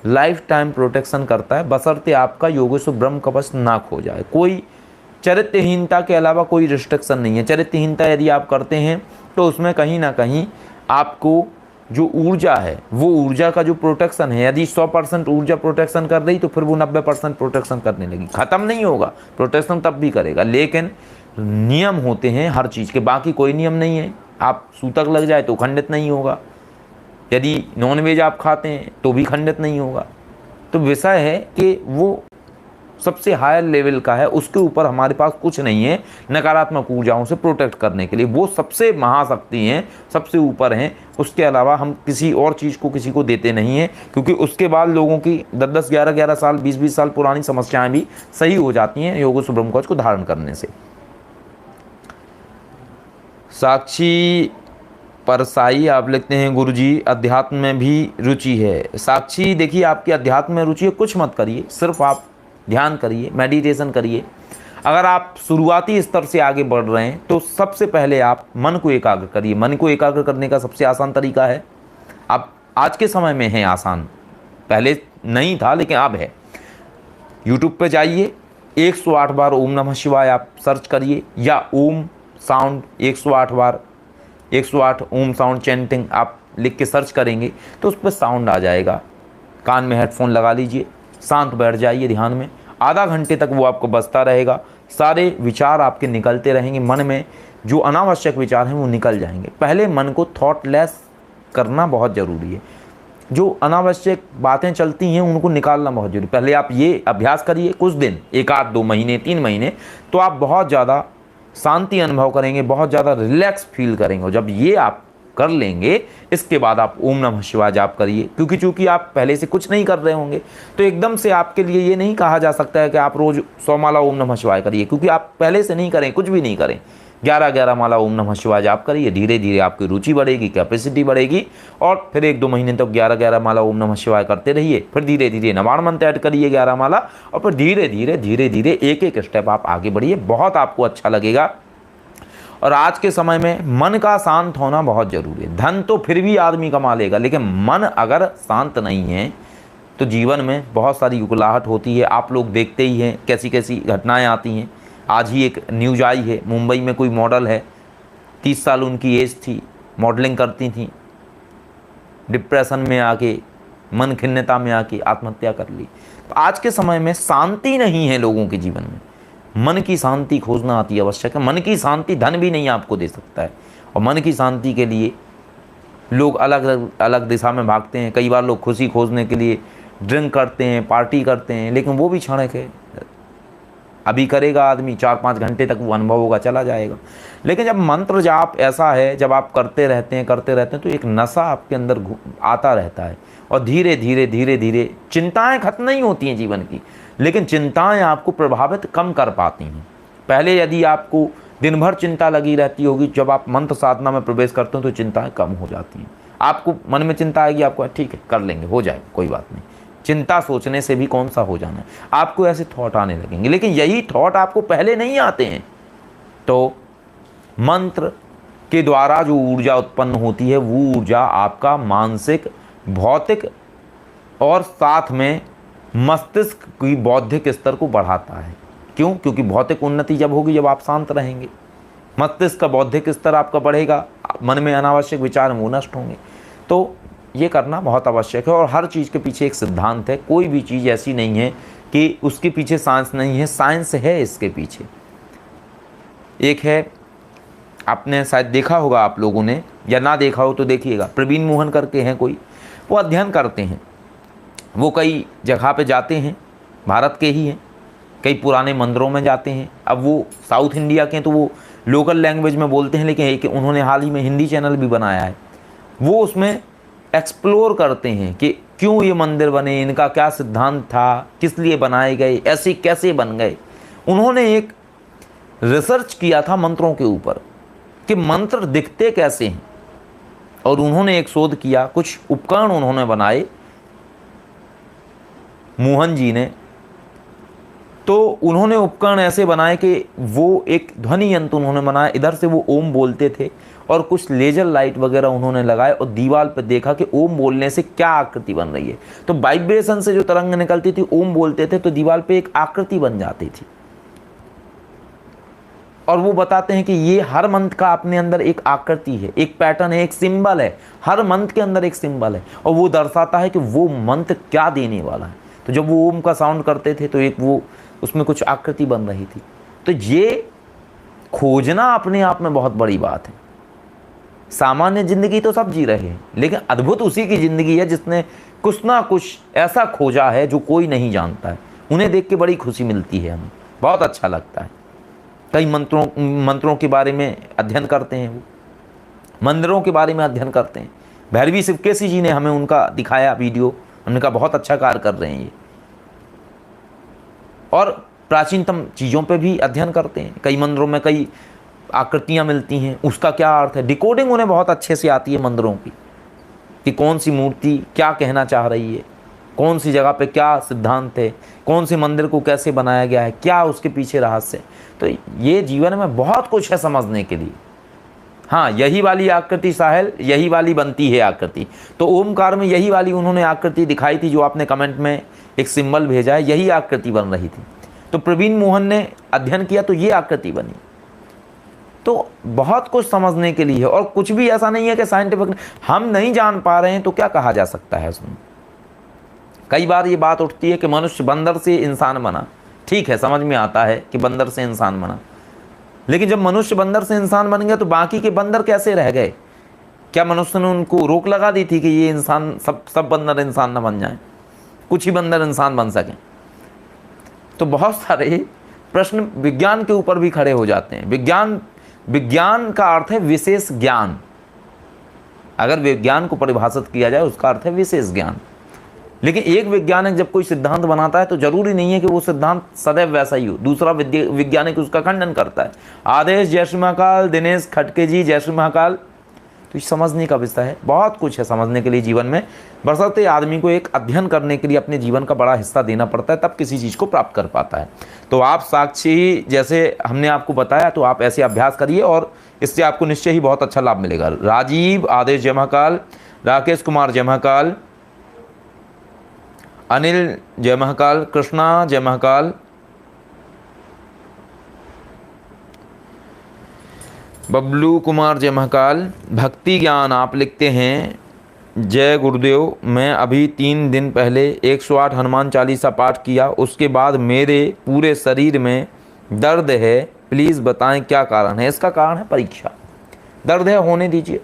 लाइफ टाइम प्रोटेक्शन करता है, बशर्ते आपका योगेश्वर ब्रह्म कवच ना खो जाए। कोई चरित्रहीनता के अलावा कोई रिस्ट्रिक्शन नहीं है। चरित्रहीनता यदि आप करते हैं तो उसमें कहीं ना कहीं आपको जो ऊर्जा है, वो ऊर्जा का जो प्रोटेक्शन है, यदि 100% ऊर्जा प्रोटेक्शन कर रही तो फिर वो 90% प्रोटेक्शन करने लगी। ख़त्म नहीं होगा, प्रोटेक्शन तब भी करेगा, लेकिन नियम होते हैं हर चीज़ के। बाकी कोई नियम नहीं है। आप सूतक लग जाए तो खंडित नहीं होगा, यदि नॉनवेज आप खाते हैं तो भी खंडित नहीं होगा। तो विषय है कि वो सबसे हायर लेवल का है, उसके ऊपर हमारे पास कुछ नहीं है नकारात्मक ऊर्जाओं से प्रोटेक्ट करने के लिए। वो सबसे महाशक्ति हैं, सबसे ऊपर हैं। उसके अलावा हम किसी और चीज़ को किसी को देते नहीं हैं, क्योंकि उसके बाद लोगों की 10-10, 11-11 साल, 20-20 साल पुरानी समस्याएं भी सही हो जाती हैं योगेश्वर ब्रह्म कवच को धारण करने से। साक्षी परसाई आप लिखते हैं गुरुजी अध्यात्म में भी रुचि है। साक्षी देखिए, आपकी अध्यात्म में रुचि है, कुछ मत करिए, सिर्फ आप ध्यान करिए, मेडिटेशन करिए। अगर आप शुरुआती स्तर से आगे बढ़ रहे हैं तो सबसे पहले आप मन को एकाग्र करिए। मन को एकाग्र करने का सबसे आसान तरीका है, आप आज के समय में है आसान, पहले नहीं था लेकिन अब है। यूट्यूब पे जाइए, 108 बार ओम नमः शिवाय आप सर्च करिए, या ओम साउंड 108 बार, 108 ओम साउंड चैंटिंग आप लिख के सर्च करेंगे तो उस पर साउंड आ जाएगा। कान में हेडफोन लगा लीजिए, शांत बैठ जाइए ध्यान में, आधा घंटे तक वो आपको बजता रहेगा। सारे विचार आपके निकलते रहेंगे, मन में जो अनावश्यक विचार हैं वो निकल जाएंगे। पहले मन को थॉटलेस करना बहुत ज़रूरी है, जो अनावश्यक बातें चलती हैं उनको निकालना बहुत जरूरी। पहले आप ये अभ्यास करिए कुछ दिन, 1 आध 2 महीने 3 महीने, तो आप बहुत ज़्यादा शांति अनुभव करेंगे, बहुत ज़्यादा रिलैक्स फील करेंगे। और जब ये आप कर लेंगे, इसके बाद आप ओम नमः शिवाय जाप करिए, क्योंकि चूंकि आप पहले से कुछ नहीं कर रहे होंगे तो एकदम से आपके लिए ये नहीं कहा जा सकता है कि आप रोज़ 100 माला ओम नमः शिवाय करिए, क्योंकि आप पहले से नहीं करें, कुछ भी नहीं करें। 11-11 माला ओम नमः शिवाय जाप करिए, धीरे धीरे आपकी रुचि बढ़ेगी, कैपेसिटी बढ़ेगी, और फिर 1-2 महीने तक 11-11 माला ओम नमः शिवाय करते रहिए। फिर धीरे धीरे नवाण मंत्र ऐड करिए 11 माला, और फिर धीरे धीरे एक स्टेप आप आगे बढ़िए, बहुत आपको अच्छा लगेगा। और आज के समय में मन का शांत होना बहुत ज़रूरी है। धन तो फिर भी आदमी कमा लेगा, लेकिन मन अगर शांत नहीं है तो जीवन में बहुत सारी उकलाहट होती है। आप लोग देखते ही हैं कैसी कैसी घटनाएं आती हैं। आज ही एक न्यूज़ आई है, मुंबई में कोई मॉडल है, 30 साल उनकी एज थी, मॉडलिंग करती थी, डिप्रेशन में आके, मन खिन्नता में आके आत्महत्या कर ली। तो आज के समय में शांति नहीं है लोगों के जीवन में, मन की शांति खोजना अति आवश्यक है। मन की शांति धन भी नहीं आपको दे सकता है, और मन की शांति के लिए लोग अलग अलग दिशा में भागते हैं। कई बार लोग खुशी खोजने के लिए ड्रिंक करते हैं, पार्टी करते हैं, लेकिन वो भी क्षणिक है। अभी करेगा आदमी, 4-5 घंटे तक वो अनुभव होगा, चला जाएगा। लेकिन जब मंत्र जाप ऐसा है, जब आप करते रहते हैं तो एक नशा आपके अंदर आता रहता है, और धीरे धीरे चिंताएं खत्म नहीं होती हैं जीवन की, लेकिन चिंताएं आपको प्रभावित कम कर पाती हैं। पहले यदि आपको दिन भर चिंता लगी रहती होगी, जब आप मंत्र साधना में प्रवेश करते हो तो चिंताएं कम हो जाती हैं। आपको मन में चिंता आएगी, आपको ठीक है कर लेंगे, हो जाए, कोई बात नहीं। चिंता सोचने से भी कौन सा हो जाना है, आपको ऐसे थॉट आने लगेंगे। लेकिन यही थॉट आपको पहले नहीं आते हैं, तो मंत्र के द्वारा जो ऊर्जा उत्पन्न होती है वो ऊर्जा आपका मानसिक, भौतिक और साथ में मस्तिष्क की बौद्धिक स्तर को बढ़ाता है। क्यों? क्योंकि भौतिक उन्नति जब होगी जब आप शांत रहेंगे, मस्तिष्क का बौद्धिक स्तर आपका बढ़ेगा, मन में अनावश्यक विचार वो नष्ट होंगे। तो ये करना बहुत आवश्यक है। और हर चीज़ के पीछे एक सिद्धांत है, कोई भी चीज़ ऐसी नहीं है कि उसके पीछे साइंस नहीं है, साइंस है इसके पीछे। एक है, आपने शायद देखा होगा आप लोगों ने, या ना देखा हो तो देखिएगा, प्रवीण मोहन करके हैं कोई, वो अध्ययन करते हैं। वो कई जगह पे जाते हैं, भारत के ही हैं, कई पुराने मंदिरों में जाते हैं। अब वो साउथ इंडिया के हैं तो वो लोकल लैंग्वेज में बोलते हैं, लेकिन एक उन्होंने हाल ही में हिंदी चैनल भी बनाया है। वो उसमें एक्सप्लोर करते हैं कि क्यों ये मंदिर बने, इनका क्या सिद्धांत था, किस लिए बनाए गए, ऐसे कैसे बन गए। उन्होंने एक रिसर्च किया था मंत्रों के ऊपर कि मंत्र दिखते कैसे हैं, और उन्होंने एक शोध किया, कुछ उपकरण उन्होंने बनाए मोहन जी ने। तो उन्होंने उपकरण ऐसे बनाए कि वो एक ध्वनि यंत्र उन्होंने बनाया, इधर से वो ओम बोलते थे, और कुछ लेजर लाइट वगैरह उन्होंने लगाए, और दीवार पर देखा कि ओम बोलने से क्या आकृति बन रही है। तो वाइब्रेशन से जो तरंग निकलती थी, ओम बोलते थे तो दीवार पे एक आकृति बन जाती थी। और वो बताते हैं कि ये हर मंत्र का अपने अंदर एक आकृति है, एक पैटर्न है, एक सिंबल है, हर मंत्र के अंदर एक सिंबल है, और वो दर्शाता है कि वो मंत्र क्या देने वाला है। तो जब वो ओम का साउंड करते थे तो एक वो उसमें कुछ आकृति बन रही थी। तो ये खोजना अपने आप में बहुत बड़ी बात है। सामान्य जिंदगी तो सब जी रहे हैं, लेकिन अद्भुत उसी की जिंदगी है जिसने कुछ ना कुछ ऐसा खोजा है जो कोई नहीं जानता है। उन्हें देख के बड़ी खुशी मिलती है, हमें बहुत अच्छा लगता है। कई मंत्रों के बारे में अध्ययन करते हैं, वो मंदिरों के बारे में अध्ययन करते हैं। भैरवी शिवकेशी जी ने हमें उनका दिखाया वीडियो, उनका बहुत अच्छा कार्य कर रहे हैं ये। और प्राचीनतम चीज़ों पे भी अध्ययन करते हैं। कई मंदिरों में कई आकृतियाँ मिलती हैं, उसका क्या अर्थ है, डिकोडिंग उन्हें बहुत अच्छे से आती है मंदिरों की, कि कौन सी मूर्ति क्या कहना चाह रही है, कौन सी जगह पे क्या सिद्धांत है, कौन से मंदिर को कैसे बनाया गया है, क्या उसके पीछे रहस्य है। तो ये जीवन में बहुत कुछ है समझने के लिए। हाँ, यही वाली आकृति साहिल, यही वाली बनती है आकृति। तो ओमकार में यही वाली उन्होंने आकृति दिखाई थी जो आपने कमेंट में एक सिंबल भेजा है, यही आकृति बन रही थी। तो प्रवीण मोहन ने अध्ययन किया तो ये आकृति बनी। तो बहुत कुछ समझने के लिए है, और कुछ भी ऐसा नहीं है कि साइंटिफिक हम नहीं जान पा रहे हैं तो क्या कहा जा सकता है उसमें। कई बार ये बात उठती है कि मनुष्य बंदर से इंसान बना, ठीक है, समझ में आता है कि बंदर से इंसान बना, लेकिन जब मनुष्य बंदर से इंसान बन गया तो बाकी के बंदर कैसे रह गए? क्या मनुष्य ने उनको रोक लगा दी थी कि ये इंसान सब बंदर इंसान न बन जाए, कुछ ही बंदर इंसान बन सकें? तो बहुत सारे प्रश्न विज्ञान के ऊपर भी खड़े हो जाते हैं। विज्ञान का अर्थ है विशेष ज्ञान। अगर विज्ञान को परिभाषित किया जाए उसका अर्थ है विशेष ज्ञान। लेकिन एक वैज्ञानिक जब कोई सिद्धांत बनाता है तो जरूरी नहीं है कि वो सिद्धांत सदैव वैसा ही हो, दूसरा वैज्ञानिक उसका खंडन करता है। आदेश जय श्री महाकाल, दिनेश खटके जी जय श्री महाकाल। तो समझने का विषय है, बहुत कुछ है समझने के लिए जीवन में, बशर्ते आदमी को एक अध्ययन करने के लिए अपने जीवन का बड़ा हिस्सा देना पड़ता है, तब किसी चीज़ को प्राप्त कर पाता है। तो आप साक्षी जैसे हमने आपको बताया, तो आप ऐसे अभ्यास करिए और इससे आपको निश्चय ही बहुत अच्छा लाभ मिलेगा। राजीव आदेश जय महाकाल, राकेश कुमार जय महाकाल, अनिल जय महाकाल, कृष्णा जय महाकाल, बबलू कुमार जय महाकाल। भक्ति ज्ञान आप लिखते हैं जय गुरुदेव, मैं अभी 3 दिन पहले 108 हनुमान चालीसा पाठ किया, उसके बाद मेरे पूरे शरीर में दर्द है, प्लीज़ बताएं क्या कारण है? इसका कारण है परीक्षा। दर्द है, होने दीजिए।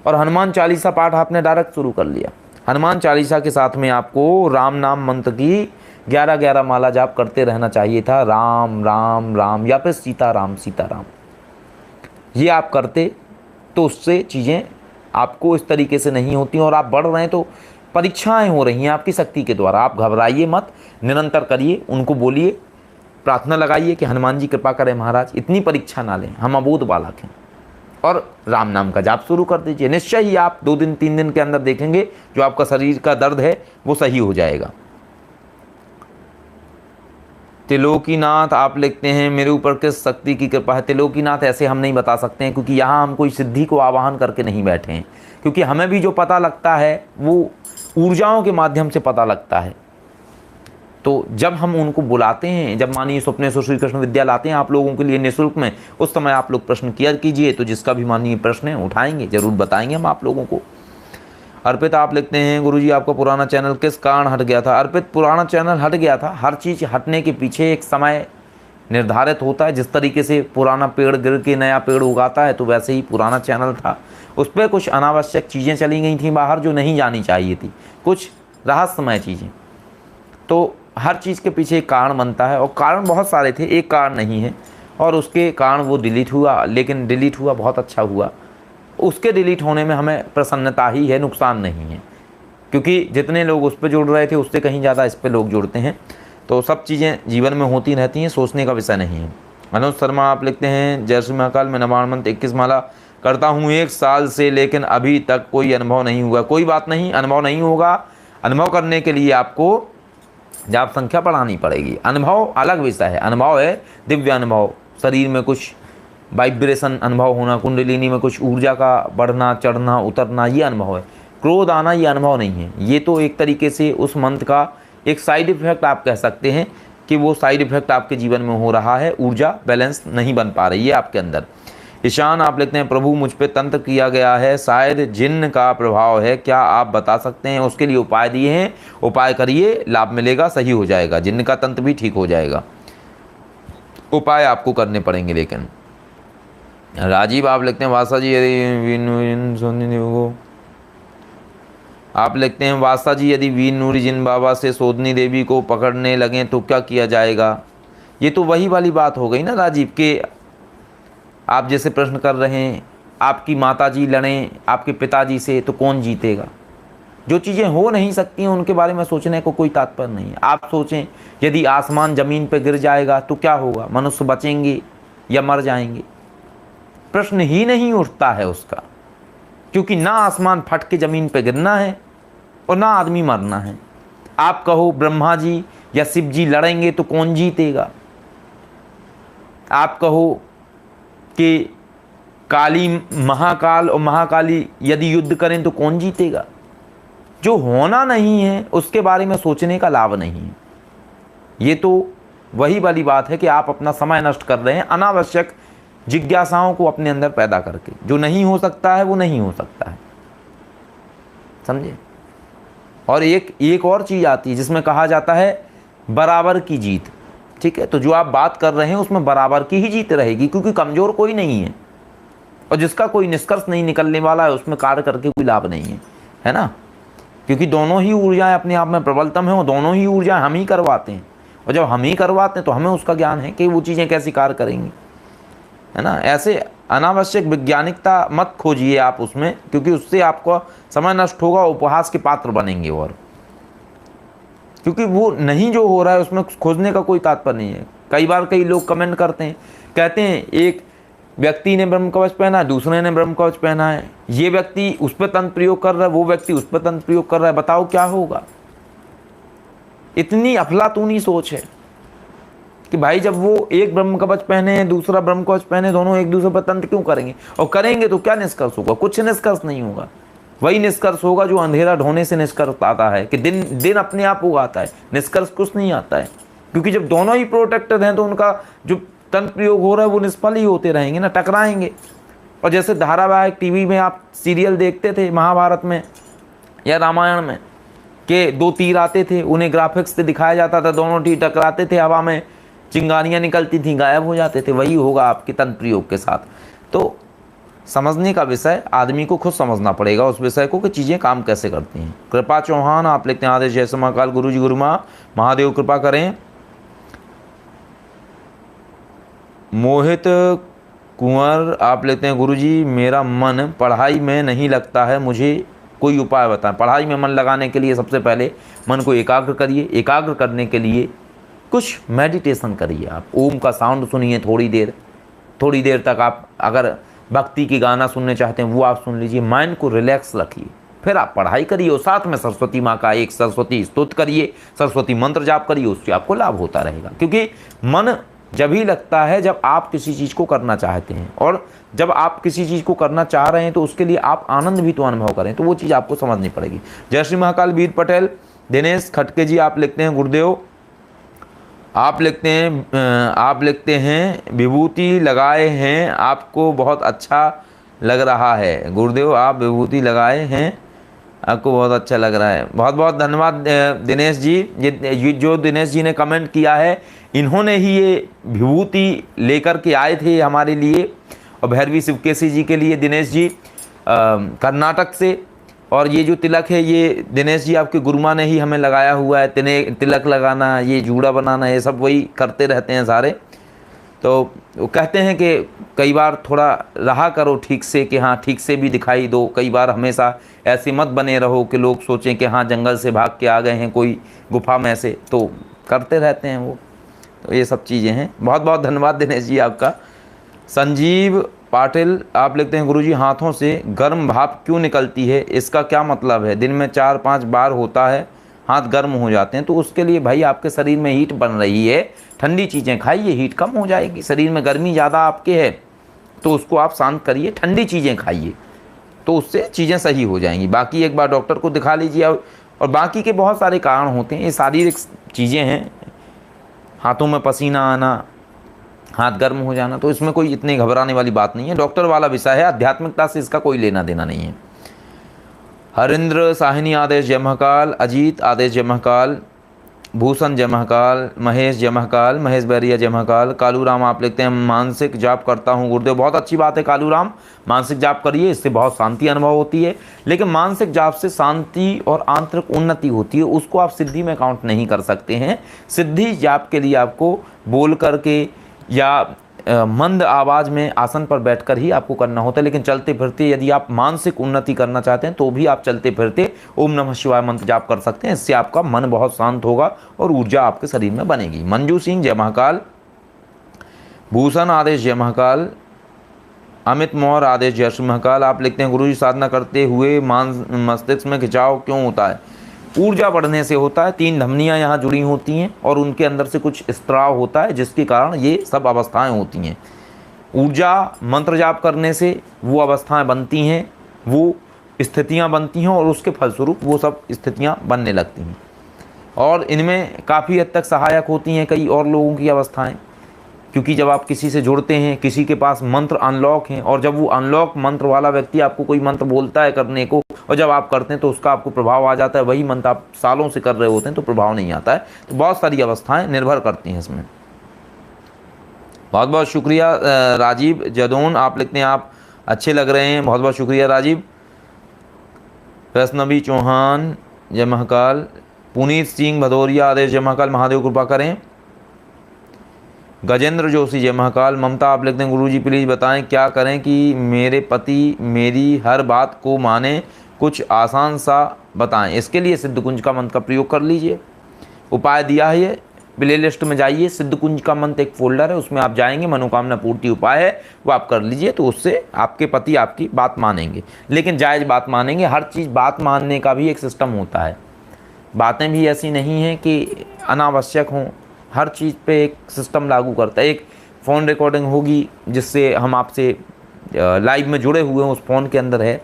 और हनुमान चालीसा पाठ आपने डायरेक्ट शुरू कर लिया। हनुमान चालीसा के साथ में आपको राम नाम मंत्र की 11-11 माला जाप करते रहना चाहिए था। राम राम राम या फिर सीताराम सीताराम, ये आप करते तो उससे चीज़ें आपको इस तरीके से नहीं होती। और आप बढ़ रहे हैं तो परीक्षाएं हो रही हैं आपकी शक्ति के द्वारा। आप घबराइए मत, निरंतर करिए, उनको बोलिए, प्रार्थना लगाइए कि हनुमान जी कृपा करें महाराज, इतनी परीक्षा ना लें, हम अबोध बालक हैं। और राम नाम का जाप शुरू कर दीजिए। निश्चय ही आप 2 दिन 3 दिन के अंदर देखेंगे जो आपका शरीर का दर्द है वो सही हो जाएगा। त्रिलोकीनाथ आप लिखते हैं मेरे ऊपर किस शक्ति की कृपा है? त्रिलोकीनाथ ऐसे हम नहीं बता सकते हैं, क्योंकि यहाँ हम कोई सिद्धि को आवाहन करके नहीं बैठे हैं। क्योंकि हमें भी जो पता लगता है वो ऊर्जाओं के माध्यम से पता लगता है। तो जब हम उनको बुलाते हैं, जब मानिए स्वप्नेश्वर श्री कृष्ण विद्या लाते हैं आप लोगों के लिए निःशुल्क में, उस समय आप लोग प्रश्न किया कीजिए, तो जिसका भी मानिए प्रश्न है उठाएंगे, जरूर बताएंगे हम आप लोगों को। अर्पित आप लिखते हैं गुरुजी आपका पुराना चैनल किस कारण हट गया था? अर्पित, पुराना चैनल हट गया था। हर चीज़ हटने के पीछे एक समय निर्धारित होता है। जिस तरीके से पुराना पेड़ गिर के नया पेड़ उगाता है, तो वैसे ही पुराना चैनल था, उस पर कुछ अनावश्यक चीज़ें चली गई थी बाहर जो नहीं जानी चाहिए थी, कुछ रहस्यमय चीज़ें। तो हर चीज़ के पीछे एक कारण बनता है, और कारण बहुत सारे थे, एक कारण नहीं है। और उसके कारण वो डिलीट हुआ, लेकिन डिलीट हुआ बहुत अच्छा हुआ। उसके डिलीट होने में हमें प्रसन्नता ही है, नुकसान नहीं है, क्योंकि जितने लोग उस पर जुड़ रहे थे उससे कहीं ज़्यादा इस पर लोग जुड़ते हैं। तो सब चीज़ें जीवन में होती रहती हैं, सोचने का विषय नहीं है। मनोज शर्मा आप लिखते हैं जय श्री महाकाल, मैं नवान मंत्र 21 माला करता हूँ 1 साल से, लेकिन अभी तक कोई अनुभव नहीं हुआ। कोई बात नहीं, अनुभव नहीं होगा। अनुभव करने के लिए आपको जाप संख्या बढ़ानी पड़ेगी। अनुभव अलग विषय है। अनुभव है दिव्य अनुभव, शरीर में कुछ वाइब्रेशन अनुभव होना, कुंडलिनी में कुछ ऊर्जा का बढ़ना चढ़ना उतरना, ये अनुभव है। क्रोध आना ये अनुभव नहीं है। ये तो एक तरीके से उस मंत्र का एक साइड इफेक्ट आप कह सकते हैं कि वो साइड इफेक्ट आपके जीवन में हो रहा है। ऊर्जा बैलेंस नहीं बन पा रही है आपके अंदर। ईशान आप लिखते हैं प्रभु मुझ पे तंत्र किया गया है, शायद जिन्न का प्रभाव है, क्या आप बता सकते हैं? उसके लिए उपाय दिए हैं, उपाय करिए, लाभ मिलेगा, सही हो जाएगा, जिन्न का तंत्र भी ठीक हो जाएगा। उपाय आपको करने पड़ेंगे। लेकिन राजीव आप लिखते हैं वासा जी यदि आप लिखते हैं वासा जी यदि वीर नूरी जिन बाबा से सोधनी देवी को पकड़ने लगें तो क्या किया जाएगा? ये तो वही वाली बात हो गई ना राजीव, के आप जैसे प्रश्न कर रहे हैं, आपकी माताजी लड़ें आपके पिताजी से तो कौन जीतेगा? जो चीज़ें हो नहीं सकती हैं उनके बारे में सोचने को कोई तात्पर्य नहीं है। आप सोचें यदि आसमान ज़मीन पर गिर जाएगा तो क्या होगा? मनुष्य बचेंगे या मर जाएंगे? प्रश्न ही नहीं उठता है उसका, क्योंकि ना आसमान फट के ज़मीन पर गिरना है और ना आदमी मरना है। आप कहो ब्रह्मा जी या शिव जी लड़ेंगे तो कौन जीतेगा? आप कहो कि काली महाकाल और महाकाली यदि युद्ध करें तो कौन जीतेगा? जो होना नहीं है उसके बारे में सोचने का लाभ नहीं है। ये तो वही वाली बात है कि आप अपना समय नष्ट कर रहे हैं अनावश्यक जिज्ञासाओं को अपने अंदर पैदा करके। जो नहीं हो सकता है वो नहीं हो सकता है, समझे? और एक और चीज़ आती है जिसमें कहा जाता है बराबर की जीत। ठीक है, तो जो आप बात कर रहे हैं उसमें बराबर की ही जीत रहेगी, क्योंकि कमज़ोर कोई नहीं है और जिसका कोई निष्कर्ष नहीं निकलने वाला है उसमें कार्य करके कोई लाभ नहीं है ना? क्योंकि दोनों ही ऊर्जाएं अपने आप में प्रबलतम हैं और दोनों ही ऊर्जाएं हम ही करवाते हैं, और जब हम ही करवाते हैं तो हमें उसका ज्ञान है कि वो चीज़ें कैसी कार्य करेंगी, है ना? ऐसे अनावश्यक वैज्ञानिकता मत खोजिए आप उसमें, क्योंकि उससे आपका समय नष्ट होगा, उपहास के पात्र बनेंगे। और क्योंकि वो नहीं जो हो रहा है उसमें खोजने का कोई तात्पर्य नहीं है। कई बार कई लोग कमेंट करते हैं, कहते हैं एक व्यक्ति ने ब्रह्म कवच पहना है, दूसरे ने ब्रह्म कवच पहना है, ये व्यक्ति उस पर तंत्र प्रयोग कर रहा है, वो व्यक्ति उस पर तंत्र प्रयोग कर रहा है, बताओ क्या होगा? इतनी अफलातूनी सोच है कि भाई जब वो एक ब्रह्म कवच पहने दूसरा ब्रह्म कवच पहने, दोनों एक दूसरे पर तंत्र क्यों करेंगे? और करेंगे तो क्या निष्कर्ष होगा? कुछ निष्कर्ष नहीं होगा। वही निष्कर्ष होगा जो अंधेरा ढोने से निष्कर्ष आता है कि दिन अपने आप उगाता है, निष्कर्ष कुछ नहीं आता है। क्योंकि जब दोनों ही प्रोटेक्टेड हैं तो उनका जो तंत्र प्रयोग हो रहा है वो निष्फल ही होते रहेंगे ना, टकराएंगे। और जैसे धारावाहिक टीवी में आप सीरियल देखते थे महाभारत में या रामायण में, कि दो तीर आते थे, उन्हें ग्राफिक्स से दिखाया जाता था, दोनों तीर टकराते थे, हवा में चिंगारियाँ निकलती थी, गायब हो जाते थे। वही होगा आपके तंत्र प्रयोग के साथ। तो समझने का विषय आदमी को खुद समझना पड़ेगा उस विषय को कि चीज़ें काम कैसे करती हैं। कृपा चौहान आप लिखते हैं आदेश जैसे महाकाल गुरु जी गुरु माँ महादेव कृपा करें। मोहित कुंवर आप लेते हैं गुरुजी मेरा मन पढ़ाई में नहीं लगता है, मुझे कोई उपाय बताएं। पढ़ाई में मन लगाने के लिए सबसे पहले मन को एकाग्र करिए। एकाग्र करने के लिए कुछ मेडिटेशन करिए। आप ओम का साउंड सुनिए थोड़ी देर तक। आप अगर भक्ति की गाना सुनने चाहते हैं वो आप सुन लीजिए। माइंड को रिलैक्स रखिए, फिर आप पढ़ाई करिए और साथ में सरस्वती माँ का एक सरस्वती स्तुति करिए, सरस्वती मंत्र जाप करिए, उससे आपको लाभ होता रहेगा। क्योंकि मन जब ही लगता है जब आप किसी चीज़ को करना चाहते हैं, और जब आप किसी चीज़ को करना चाह रहे हैं तो उसके लिए आप आनंद भी तो अनुभव करें, तो वो चीज़ आपको समझनी पड़ेगी। जय श्री महाकाल वीर पटेल। दिनेश खटके जी आप लिखते हैं गुरुदेव आप लिखते हैं विभूति लगाए हैं, आपको बहुत अच्छा लग रहा है। गुरुदेव आप विभूति लगाए हैं, आपको बहुत अच्छा लग रहा है। बहुत बहुत धन्यवाद दिनेश जी। ये जो दिनेश जी ने कमेंट किया है, इन्होंने ही ये विभूति लेकर के आए थे हमारे लिए और भैरवी शिवकेशी जी के लिए, दिनेश जी कर्नाटक से। और ये जो तिलक है ये दिनेश जी आपके गुरुमा ने ही हमें लगाया हुआ है। तिलक लगाना, ये जूड़ा बनाना, ये सब वही करते रहते हैं सारे। तो वो कहते हैं कि कई बार थोड़ा रहा करो ठीक से, कि हाँ ठीक से भी दिखाई दो। कई बार हमेशा ऐसे मत बने रहो कि लोग सोचें कि हाँ जंगल से भाग के आ गए हैं कोई गुफा में से, तो करते रहते हैं वो। तो ये सब चीज़ें हैं। बहुत बहुत धन्यवाद दिनेश जी आपका। संजीव पाटिल आप लिखते हैं गुरुजी हाथों से गर्म भाप क्यों निकलती है, इसका क्या मतलब है? दिन में 4-5 बार होता है, हाथ गर्म हो जाते हैं। तो उसके लिए भाई आपके शरीर में हीट बन रही है, ठंडी चीज़ें खाइए, हीट कम हो जाएगी। शरीर में गर्मी ज़्यादा आपके है तो उसको आप शांत करिए, ठंडी चीज़ें खाइए, तो उससे चीज़ें सही हो जाएंगी। बाकी एक बार डॉक्टर को दिखा लीजिए। और बाकी के बहुत सारे कारण होते हैं, ये शारीरिक चीज़ें हैं, हाथों में पसीना आना, हाथ गर्म हो जाना, तो इसमें कोई इतनी घबराने वाली बात नहीं है। डॉक्टर वाला विषय है, आध्यात्मिकता से इसका कोई लेना देना नहीं है। हरिंद्र साहिनी आदेश जय महाकाल, अजीत आदेश जय महाकाल, भूषण जय महाकाल, महेश जय महाकाल, महेश बैरिया जय महाकाल। कालू राम आप लिखते हैं मानसिक जाप करता हूँ गुरुदेव। बहुत अच्छी बात है कालू राम, मानसिक जाप करिए, इससे बहुत शांति अनुभव होती है। लेकिन मानसिक जाप से शांति और आंतरिक उन्नति होती है, उसको आप सिद्धि में काउंट नहीं कर सकते हैं। सिद्धि जाप के लिए आपको बोल करके या मंद आवाज़ में आसन पर बैठकर ही आपको करना होता है। लेकिन चलते फिरते यदि आप मानसिक उन्नति करना चाहते हैं तो भी आप चलते फिरते ओम नमः शिवाय मंत्र जाप कर सकते हैं। इससे आपका मन बहुत शांत होगा और ऊर्जा आपके शरीर में बनेगी। मंजू सिंह जय महाकाल, भूषण आदेश जय महाकाल, अमित मौर्य आदेश जय श्री महाकाल। आप लिखते हैं गुरुजी साधना करते हुए मस्तिष्क में खिंचाव क्यों होता है? ऊर्जा बढ़ने से होता है। 3 धमनियाँ यहाँ जुड़ी होती हैं और उनके अंदर से कुछ स्त्राव होता है जिसके कारण ये सब अवस्थाएं होती हैं। ऊर्जा मंत्र जाप करने से वो अवस्थाएं बनती हैं, वो स्थितियां बनती हैं और उसके फलस्वरूप वो सब स्थितियां बनने लगती हैं और इनमें काफ़ी हद तक सहायक होती हैं कई और लोगों की अवस्थाएं, क्योंकि जब आप किसी से जुड़ते हैं, किसी के पास मंत्र अनलॉक हैं और जब वो अनलॉक मंत्र वाला व्यक्ति आपको कोई मंत्र बोलता है करने को और जब आप करते हैं तो उसका आपको प्रभाव आ जाता है, वही मंत्र आप सालों से कर रहे होते हैं तो प्रभाव नहीं आता है। तो बहुत सारी अवस्थाएं निर्भर करती हैं इसमें। बहुत बहुत शुक्रिया राजीव जदौन, आप लिखते हैं आप अच्छे लग रहे हैं, बहुत बहुत शुक्रिया राजीव। वैष्णवी चौहान जय महाकाल, पुनीत सिंह भदौरिया आदेश जय महाकाल, महादेव कृपा करें। गजेंद्र जोशी जय महाकाल। ममता आप लिखते हैं गुरुजी प्लीज़ बताएं क्या करें कि मेरे पति मेरी हर बात को माने, कुछ आसान सा बताएं। इसके लिए सिद्धकुंज का मंत्र का प्रयोग कर लीजिए, उपाय दिया है ये, प्ले लिस्ट में जाइए, सिद्धकुंज का मंत्र एक फोल्डर है उसमें आप जाएंगे, मनोकामना पूर्ति उपाय है वो आप कर लीजिए, तो उससे आपके पति आपकी बात मानेंगे, लेकिन जायज़ बात मानेंगे। हर चीज़ बात मानने का भी एक सिस्टम होता है, बातें भी ऐसी नहीं हैं कि अनावश्यक हों, हर चीज़ पे एक सिस्टम लागू करता है। एक फ़ोन रिकॉर्डिंग होगी जिससे हम आपसे लाइव में जुड़े हुए हैं, उस फ़ोन के अंदर है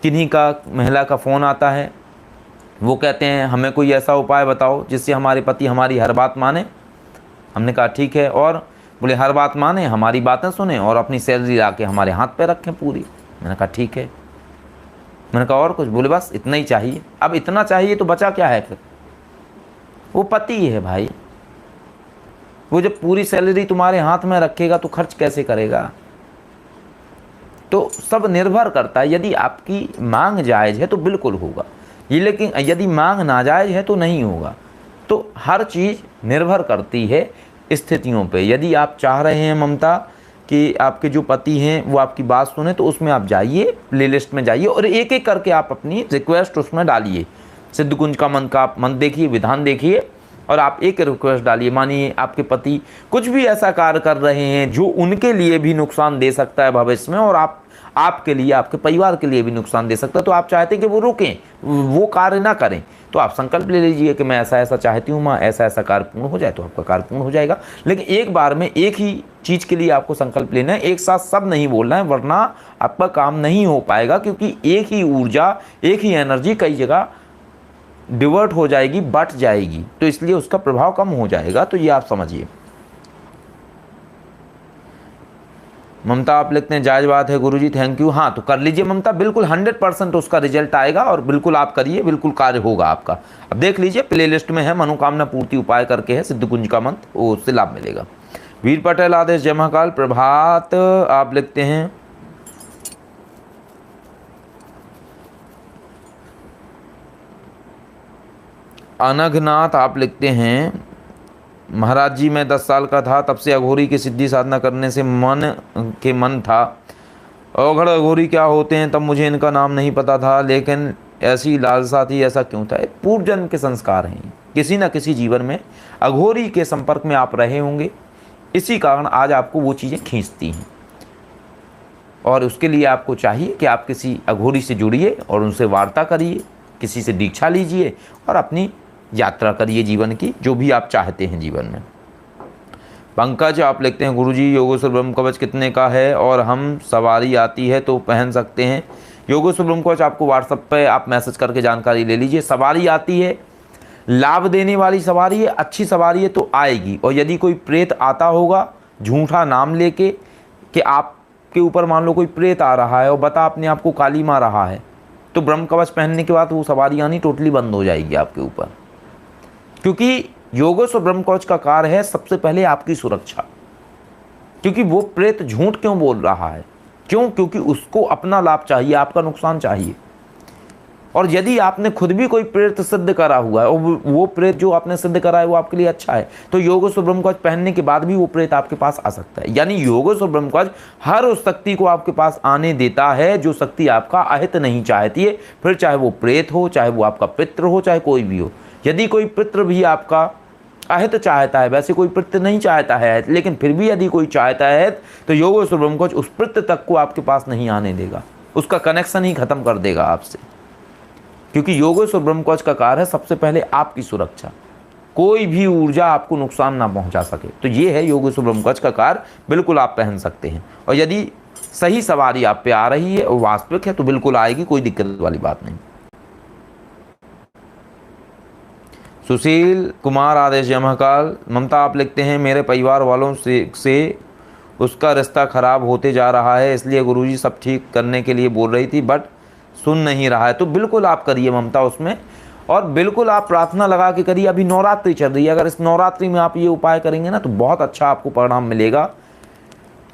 किन्हीं का महिला का फ़ोन आता है, वो कहते हैं हमें कोई ऐसा उपाय बताओ जिससे हमारे पति हमारी हर बात माने। हमने कहा ठीक है, और बोले हर बात माने, हमारी बातें सुने और अपनी सैलरी ला के हमारे हाथ पे रखें पूरी। मैंने कहा ठीक है। मैंने कहा और कुछ? बोले बस इतना ही चाहिए। अब इतना चाहिए तो बचा क्या है फिर? वो पति है भाई, वो जब पूरी सैलरी तुम्हारे हाथ में रखेगा तो खर्च कैसे करेगा? तो सब निर्भर करता है। यदि आपकी मांग जायज़ है तो बिल्कुल होगा ये, लेकिन यदि मांग नाजायज़ है तो नहीं होगा। तो हर चीज़ निर्भर करती है स्थितियों पे। यदि आप चाह रहे हैं ममता कि आपके जो पति हैं वो आपकी बात सुने, तो उसमें आप जाइए, प्ले लिस्ट में जाइए और एक एक करके आप अपनी रिक्वेस्ट उसमें डालिए। सिद्धकुंज का मंत्र का आप मंत्र देखिए, विधान देखिए और आप एक रिक्वेस्ट डालिए। मानिए आपके पति कुछ भी ऐसा कार्य कर रहे हैं जो उनके लिए भी नुकसान दे सकता है भविष्य में, और आपके लिए, आपके परिवार के लिए भी नुकसान दे सकता है, तो आप चाहते हैं कि वो रुकें, वो कार्य ना करें, तो आप संकल्प ले लीजिए कि मैं ऐसा ऐसा चाहती हूँ माँ, ऐसा ऐसा कार्य पूर्ण हो जाए, तो आपका कार्य पूर्ण हो जाएगा। लेकिन एक बार में एक ही चीज़ के लिए आपको संकल्प लेना है, एक साथ सब नहीं बोलना है, वरना आपका काम नहीं हो पाएगा, क्योंकि एक ही ऊर्जा, एक ही एनर्जी कई जगह डिवर्ट हो जाएगी, बट जाएगी, तो इसलिए उसका प्रभाव कम हो जाएगा। तो ये आप समझिए। ममता आप लिखते हैं जायज़ बात है गुरुजी, थैंक यू। हाँ तो कर लीजिए ममता, बिल्कुल 100% उसका रिजल्ट आएगा और बिल्कुल आप करिए, बिल्कुल कार्य होगा आपका। अब देख लीजिए प्ले लिस्ट में है, मनोकामना पूर्ति उपाय करके है सिद्धकुंज का मंत्र, वो उससे लाभ मिलेगा। वीर पटेल आदेश जय महाकाल। प्रभात आप लिखते हैं अनघनाथ आप लिखते हैं महाराज जी मैं 10 साल का था तब से अघोरी की सिद्धि साधना करने से मन था। अवघड़ अघोरी क्या होते हैं तब मुझे इनका नाम नहीं पता था, लेकिन ऐसी लालसा थी। ऐसा क्यों था? पूर्व जन्म के संस्कार हैं, किसी न किसी जीवन में अघोरी के संपर्क में आप रहे होंगे, इसी कारण आज आपको वो चीज़ें खींचती हैं। और उसके लिए आपको चाहिए कि आप किसी अघोरी से जुड़िए और उनसे वार्ता करिए, किसी से दीक्षा लीजिए और अपनी यात्रा करिए जीवन की, जो भी आप चाहते हैं जीवन में। पंकज आप लिखते हैं गुरुजी योगेश्वर ब्रह्म कवच कितने का है और हम सवारी आती है तो पहन सकते हैं? योगेश्वर ब्रह्म कवच आपको व्हाट्सएप पे आप मैसेज करके जानकारी ले लीजिए। सवारी आती है, लाभ देने वाली सवारी है, अच्छी सवारी है तो आएगी। और यदि कोई प्रेत आता होगा झूठा नाम लेके कि आपके ऊपर मान लो कोई प्रेत आ रहा है और बता अपने आप को काली मार रहा है, तो ब्रह्म कवच पहनने के बाद वो सवारी आनी टोटली बंद हो जाएगी आपके ऊपर। क्योंकि योगेश्वर ब्रह्म कवच का कार्य है सबसे पहले आपकी सुरक्षा। क्योंकि वो प्रेत झूठ क्यों बोल रहा है? क्यों? क्योंकि उसको अपना लाभ चाहिए, आपका नुकसान चाहिए। और यदि आपने खुद भी कोई प्रेत सिद्ध करा हुआ है और वो प्रेत जो आपने सिद्ध करा है वो आपके लिए अच्छा है, तो योगेश्वर ब्रह्म कवच पहनने के बाद भी वो प्रेत आपके पास आ सकता है। यानी योगेश्वर ब्रह्म कवच हर उस शक्ति को आपके पास आने देता है जो शक्ति आपका अहित नहीं चाहती है, फिर चाहे वो प्रेत हो, चाहे वो आपका पितृ हो, चाहे कोई भी हो। यदि कोई पितृ भी आपका अहित चाहता है, वैसे कोई पितृ नहीं चाहता है, लेकिन फिर भी यदि कोई चाहता है तो योगेश्वर ब्रह्म कवच उस पितृ तक को आपके पास नहीं आने देगा, उसका कनेक्शन ही खत्म कर देगा आपसे। क्योंकि योगेश्वर ब्रह्म कवच का कार्य है सबसे पहले आपकी सुरक्षा। कोई भी ऊर्जा आपको नुकसान ना पहुंचा सके। तो ये है योगेश्वर ब्रह्मकवच का कार्य, बिल्कुल आप पहन सकते हैं। और यदि सही सवारी आप पे आ रही है और वास्तविक है तो बिल्कुल आएगी, कोई दिक्कत वाली बात नहीं। सुशील कुमार आदेश जय महाकाल। ममता आप लिखते हैं मेरे परिवार वालों से उसका रिश्ता खराब होते जा रहा है, इसलिए गुरुजी सब ठीक करने के लिए बोल रही थी बट सुन नहीं रहा है। तो बिल्कुल आप करिए ममता उसमें, और बिल्कुल आप प्रार्थना लगा के करिए। अभी नवरात्रि चल रही है, अगर इस नवरात्रि में आप ये उपाय करेंगे ना तो बहुत अच्छा आपको परिणाम मिलेगा।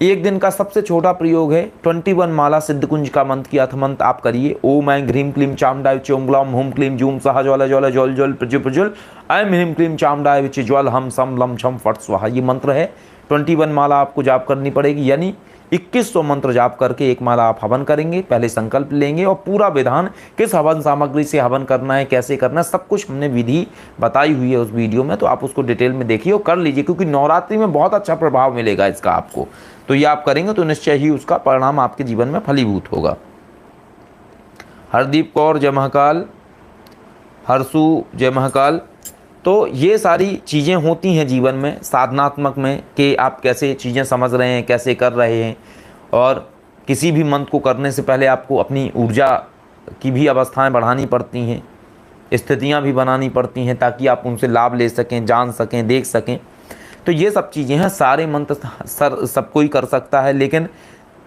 एक दिन का सबसे छोटा प्रयोग है 21 माला सिद्धकुंज का मंत्र की अथमंत आप करिए। ओम ऐं ह्रीं क्लीं चामुंडाय चौं ग्लौं हुम क्लीं जूं सहा ज्वाला ज्वाला ज्वल ज्वल प्रज्वल प्रज्वल ऐं ह्रीं क्लीं चामुंडाय विच ज्वल हम सम लम छम फट स्वाहा। ये मंत्र है, 21 माला आपको जाप करनी पड़ेगी, यानी 2100 मंत्र जाप करके एक माला आप हवन करेंगे। पहले संकल्प लेंगे और पूरा विधान, किस हवन सामग्री से हवन करना है, कैसे करना है, सब कुछ हमने विधि बताई हुई है उस वीडियो में, तो आप उसको डिटेल में देखिए और कर लीजिए, क्योंकि नवरात्रि में बहुत अच्छा प्रभाव मिलेगा इसका आपको। तो ये आप करेंगे तो निश्चय ही उसका परिणाम आपके जीवन में फलीभूत होगा। हरदीप कौर जय महाकाल। हर्षु जय महाकाल। तो ये सारी चीज़ें होती हैं जीवन में साधनात्मक में, कि आप कैसे चीज़ें समझ रहे हैं, कैसे कर रहे हैं। और किसी भी मंत्र को करने से पहले आपको अपनी ऊर्जा की भी अवस्थाएं बढ़ानी पड़ती हैं, स्थितियां भी बनानी पड़ती हैं, ताकि आप उनसे लाभ ले सकें, जान सकें, देख सकें। तो ये सब चीज़ें हैं। सारे मंत्र सब कोई कर सकता है, लेकिन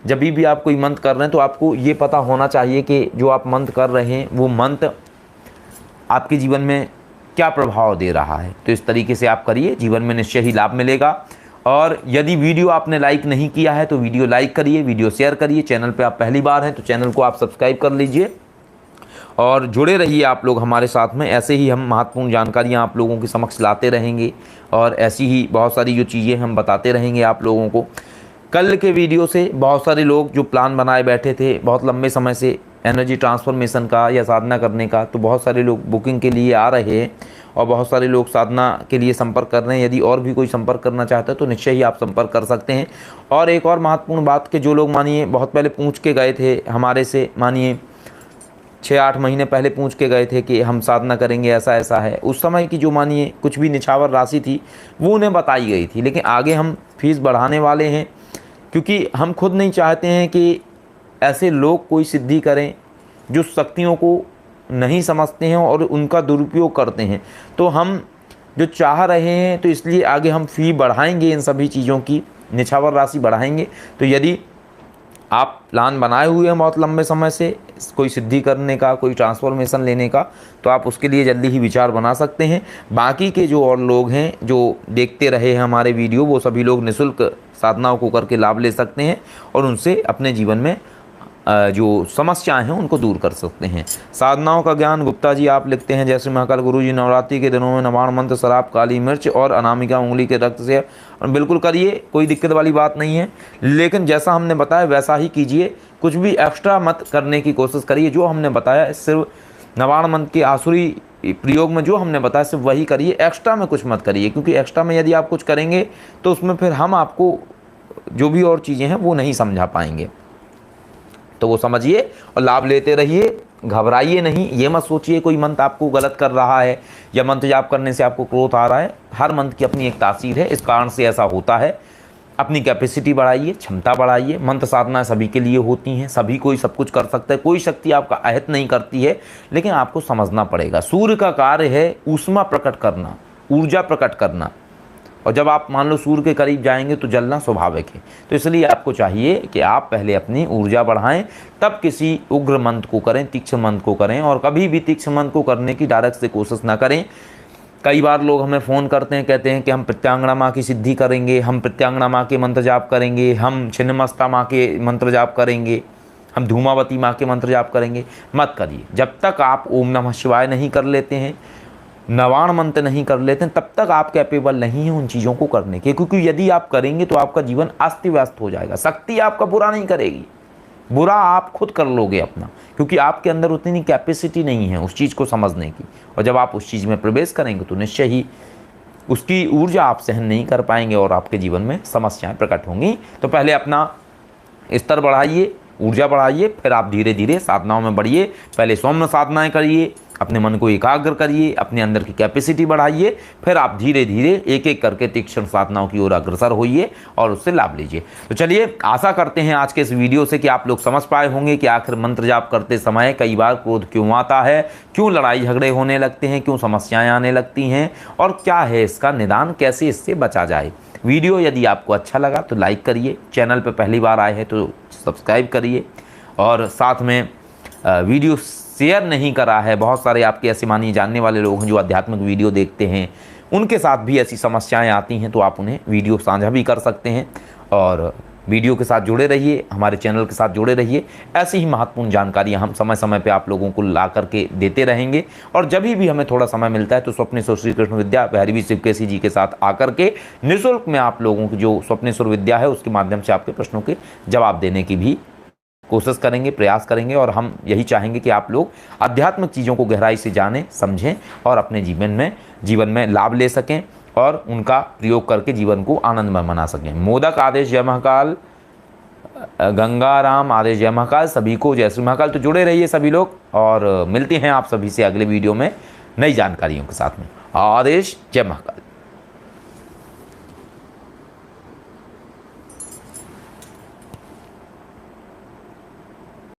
जब भी आप कोई मंत्र कर रहे हैं तो आपको ये पता होना चाहिए कि जो आप मंत्र कर रहे हैं वो मंत्र आपके जीवन में क्या प्रभाव दे रहा है। तो इस तरीके से आप करिए, जीवन में निश्चय ही लाभ मिलेगा। और यदि वीडियो आपने लाइक नहीं किया है तो वीडियो लाइक करिए, वीडियो शेयर करिए। चैनल पे आप पहली बार हैं तो चैनल को आप सब्सक्राइब कर लीजिए और जुड़े रहिए आप लोग हमारे साथ में। ऐसे ही हम महत्वपूर्ण जानकारियाँ आप लोगों के समक्ष लाते रहेंगे और ऐसी ही बहुत सारी जो चीज़ें हम बताते रहेंगे आप लोगों को। कल के वीडियो से बहुत सारे लोग जो प्लान बनाए बैठे थे बहुत लंबे समय से एनर्जी ट्रांसफॉर्मेशन का या साधना करने का, तो बहुत सारे लोग बुकिंग के लिए आ रहे हैं और बहुत सारे लोग साधना के लिए संपर्क कर रहे हैं। यदि और भी कोई संपर्क करना चाहता है तो निश्चय ही आप संपर्क कर सकते हैं। और एक और महत्वपूर्ण बात कि जो लोग मानिए बहुत पहले पूछ के गए थे हमारे से, मानिए 6-8 महीने पहले पूछ के गए थे कि हम साधना करेंगे, ऐसा ऐसा है, उस समय की जो मानिए कुछ भी निछावर राशि थी वो उन्हें बताई गई थी। लेकिन आगे हम फीस बढ़ाने वाले हैं, क्योंकि हम खुद नहीं चाहते हैं कि ऐसे लोग कोई सिद्धि करें जो शक्तियों को नहीं समझते हैं और उनका दुरुपयोग करते हैं। तो हम जो चाह रहे हैं तो इसलिए आगे हम फ़ी बढ़ाएंगे, इन सभी चीज़ों की निछावर राशि बढ़ाएंगे। तो यदि आप प्लान बनाए हुए हैं बहुत लंबे समय से कोई सिद्धि करने का, कोई ट्रांसफॉर्मेशन लेने का, तो आप उसके लिए जल्दी ही विचार बना सकते हैं। बाकी के जो और लोग हैं जो देखते रहे हैं हमारे वीडियो, वो सभी लोग निःशुल्क साधनाओं को करके लाभ ले सकते हैं और उनसे अपने जीवन में जो समस्याएं हैं उनको दूर कर सकते हैं। साधनाओं का ज्ञान गुप्ता जी आप लिखते हैं जैसे महाकाल गुरुजी नवरात्रि के दिनों में नवाण मंत्र, शराब, काली मिर्च और अनामिका उंगली के रक्त से बिल्कुल करिए, कोई दिक्कत वाली बात नहीं है। लेकिन जैसा हमने बताया वैसा ही कीजिए, कुछ भी एक्स्ट्रा मत करने की कोशिश करिए। जो हमने बताया सिर्फ नवाण मंत्र के आसुरी प्रयोग में जो हमने बताया सिर्फ वही करिए, एक्स्ट्रा में कुछ मत करिए, क्योंकि एक्स्ट्रा में यदि आप कुछ करेंगे तो उसमें फिर हम आपको जो भी और चीज़ें हैं वो नहीं समझा पाएंगे। तो वो समझिए और लाभ लेते रहिए, घबराइए नहीं। ये मत सोचिए कोई मंत्र आपको गलत कर रहा है या मंत्र जाप करने से आपको क्रोध आ रहा है। हर मंत्र की अपनी एक तासीर है, इस कारण से ऐसा होता है। अपनी कैपेसिटी बढ़ाइए, क्षमता बढ़ाइए। मंत्र साधना सभी के लिए होती हैं, सभी कोई सब कुछ कर सकता है, कोई शक्ति आपका आहत नहीं करती है, लेकिन आपको समझना पड़ेगा। सूर्य का कार्य है ऊष्मा प्रकट करना, ऊर्जा प्रकट करना, और जब आप मान लो सूर्य के करीब जाएंगे तो जलना स्वाभाविक है। तो इसलिए आपको चाहिए कि आप पहले अपनी ऊर्जा बढ़ाएं, तब किसी उग्र मंत्र को करें, तीक्ष्ण मंत्र को करें। और कभी भी तीक्ष्ण मंत्र को करने की डायरेक्ट से कोशिश ना करें। कई बार लोग हमें फ़ोन करते हैं, कहते हैं कि हम प्रत्यांगना माँ की सिद्धि करेंगे, हम प्रत्यांगना माँ के मंत्र जाप करेंगे, हम छिन्नमस्ता माँ के मंत्र जाप करेंगे, हम धूमावती माँ के मंत्र जाप करेंगे। मत करिए। जब तक आप ओम नमः शिवाय नहीं कर लेते हैं, नवाण मंत्र नहीं कर लेते हैं, तब तक आप कैपेबल नहीं हैं उन चीज़ों को करने के। क्योंकि यदि आप करेंगे तो आपका जीवन अस्त व्यस्त हो जाएगा। शक्ति आपका बुरा नहीं करेगी, बुरा आप खुद कर लोगे अपना, क्योंकि आपके अंदर उतनी कैपेसिटी नहीं है उस चीज़ को समझने की। और जब आप उस चीज़ में प्रवेश करेंगे तो निश्चय ही उसकी ऊर्जा आप सहन नहीं कर पाएंगे और आपके जीवन में समस्याएं प्रकट होंगी। तो पहले अपना स्तर बढ़ाइए, ऊर्जा बढ़ाइए, फिर आप धीरे धीरे साधनाओं में बढ़िए। पहले सौम्य साधनाएं करिए, अपने मन को एकाग्र करिए, अपने अंदर की कैपेसिटी बढ़ाइए, फिर आप धीरे धीरे एक एक करके तीक्ष्ण साधनाओं की ओर अग्रसर होइए और उससे लाभ लीजिए। तो चलिए, आशा करते हैं आज के इस वीडियो से कि आप लोग समझ पाए होंगे कि आखिर मंत्र जाप करते समय कई बार क्रोध क्यों आता है, क्यों लड़ाई झगड़े होने लगते हैं, क्यों समस्याएं आने लगती हैं और क्या है इसका निदान, कैसे इससे बचा जाए। वीडियो यदि आपको अच्छा लगा तो लाइक करिए, चैनल पर पहली बार आए हैं तो सब्सक्राइब करिए और साथ में वीडियो शेयर नहीं करा है, बहुत सारे आपके ऐसे मानिए जानने वाले लोग हैं जो आध्यात्मिक वीडियो देखते हैं, उनके साथ भी ऐसी समस्याएं आती हैं तो आप उन्हें वीडियो साझा भी कर सकते हैं। और वीडियो के साथ जुड़े रहिए, हमारे चैनल के साथ जुड़े रहिए, ऐसी ही महत्वपूर्ण जानकारियां हम समय समय पे आप लोगों को ला करके देते रहेंगे। और जब भी हमें थोड़ा समय मिलता है तो स्वप्नेश्वर श्री कृष्ण विद्या भैरवी शिवकेशी जी के साथ आकर के निःशुल्क में आप लोगों की जो स्वप्नेश्वर विद्या है उसके माध्यम से आपके प्रश्नों के जवाब देने की भी कोशिश करेंगे, प्रयास करेंगे। और हम यही चाहेंगे कि आप लोग आध्यात्मिक चीज़ों को गहराई से जानें, समझें और अपने जीवन में लाभ ले सकें और उनका प्रयोग करके जीवन को आनंदमय बना सकें। मोदक आदेश जय महाकाल, गंगाराम आदेश जय महाकाल, सभी को जय श्री महाकाल। तो जुड़े रहिए सभी लोग और मिलते हैं आप सभी से अगले वीडियो में नई जानकारियों के साथ में। आदेश जय महाकाल।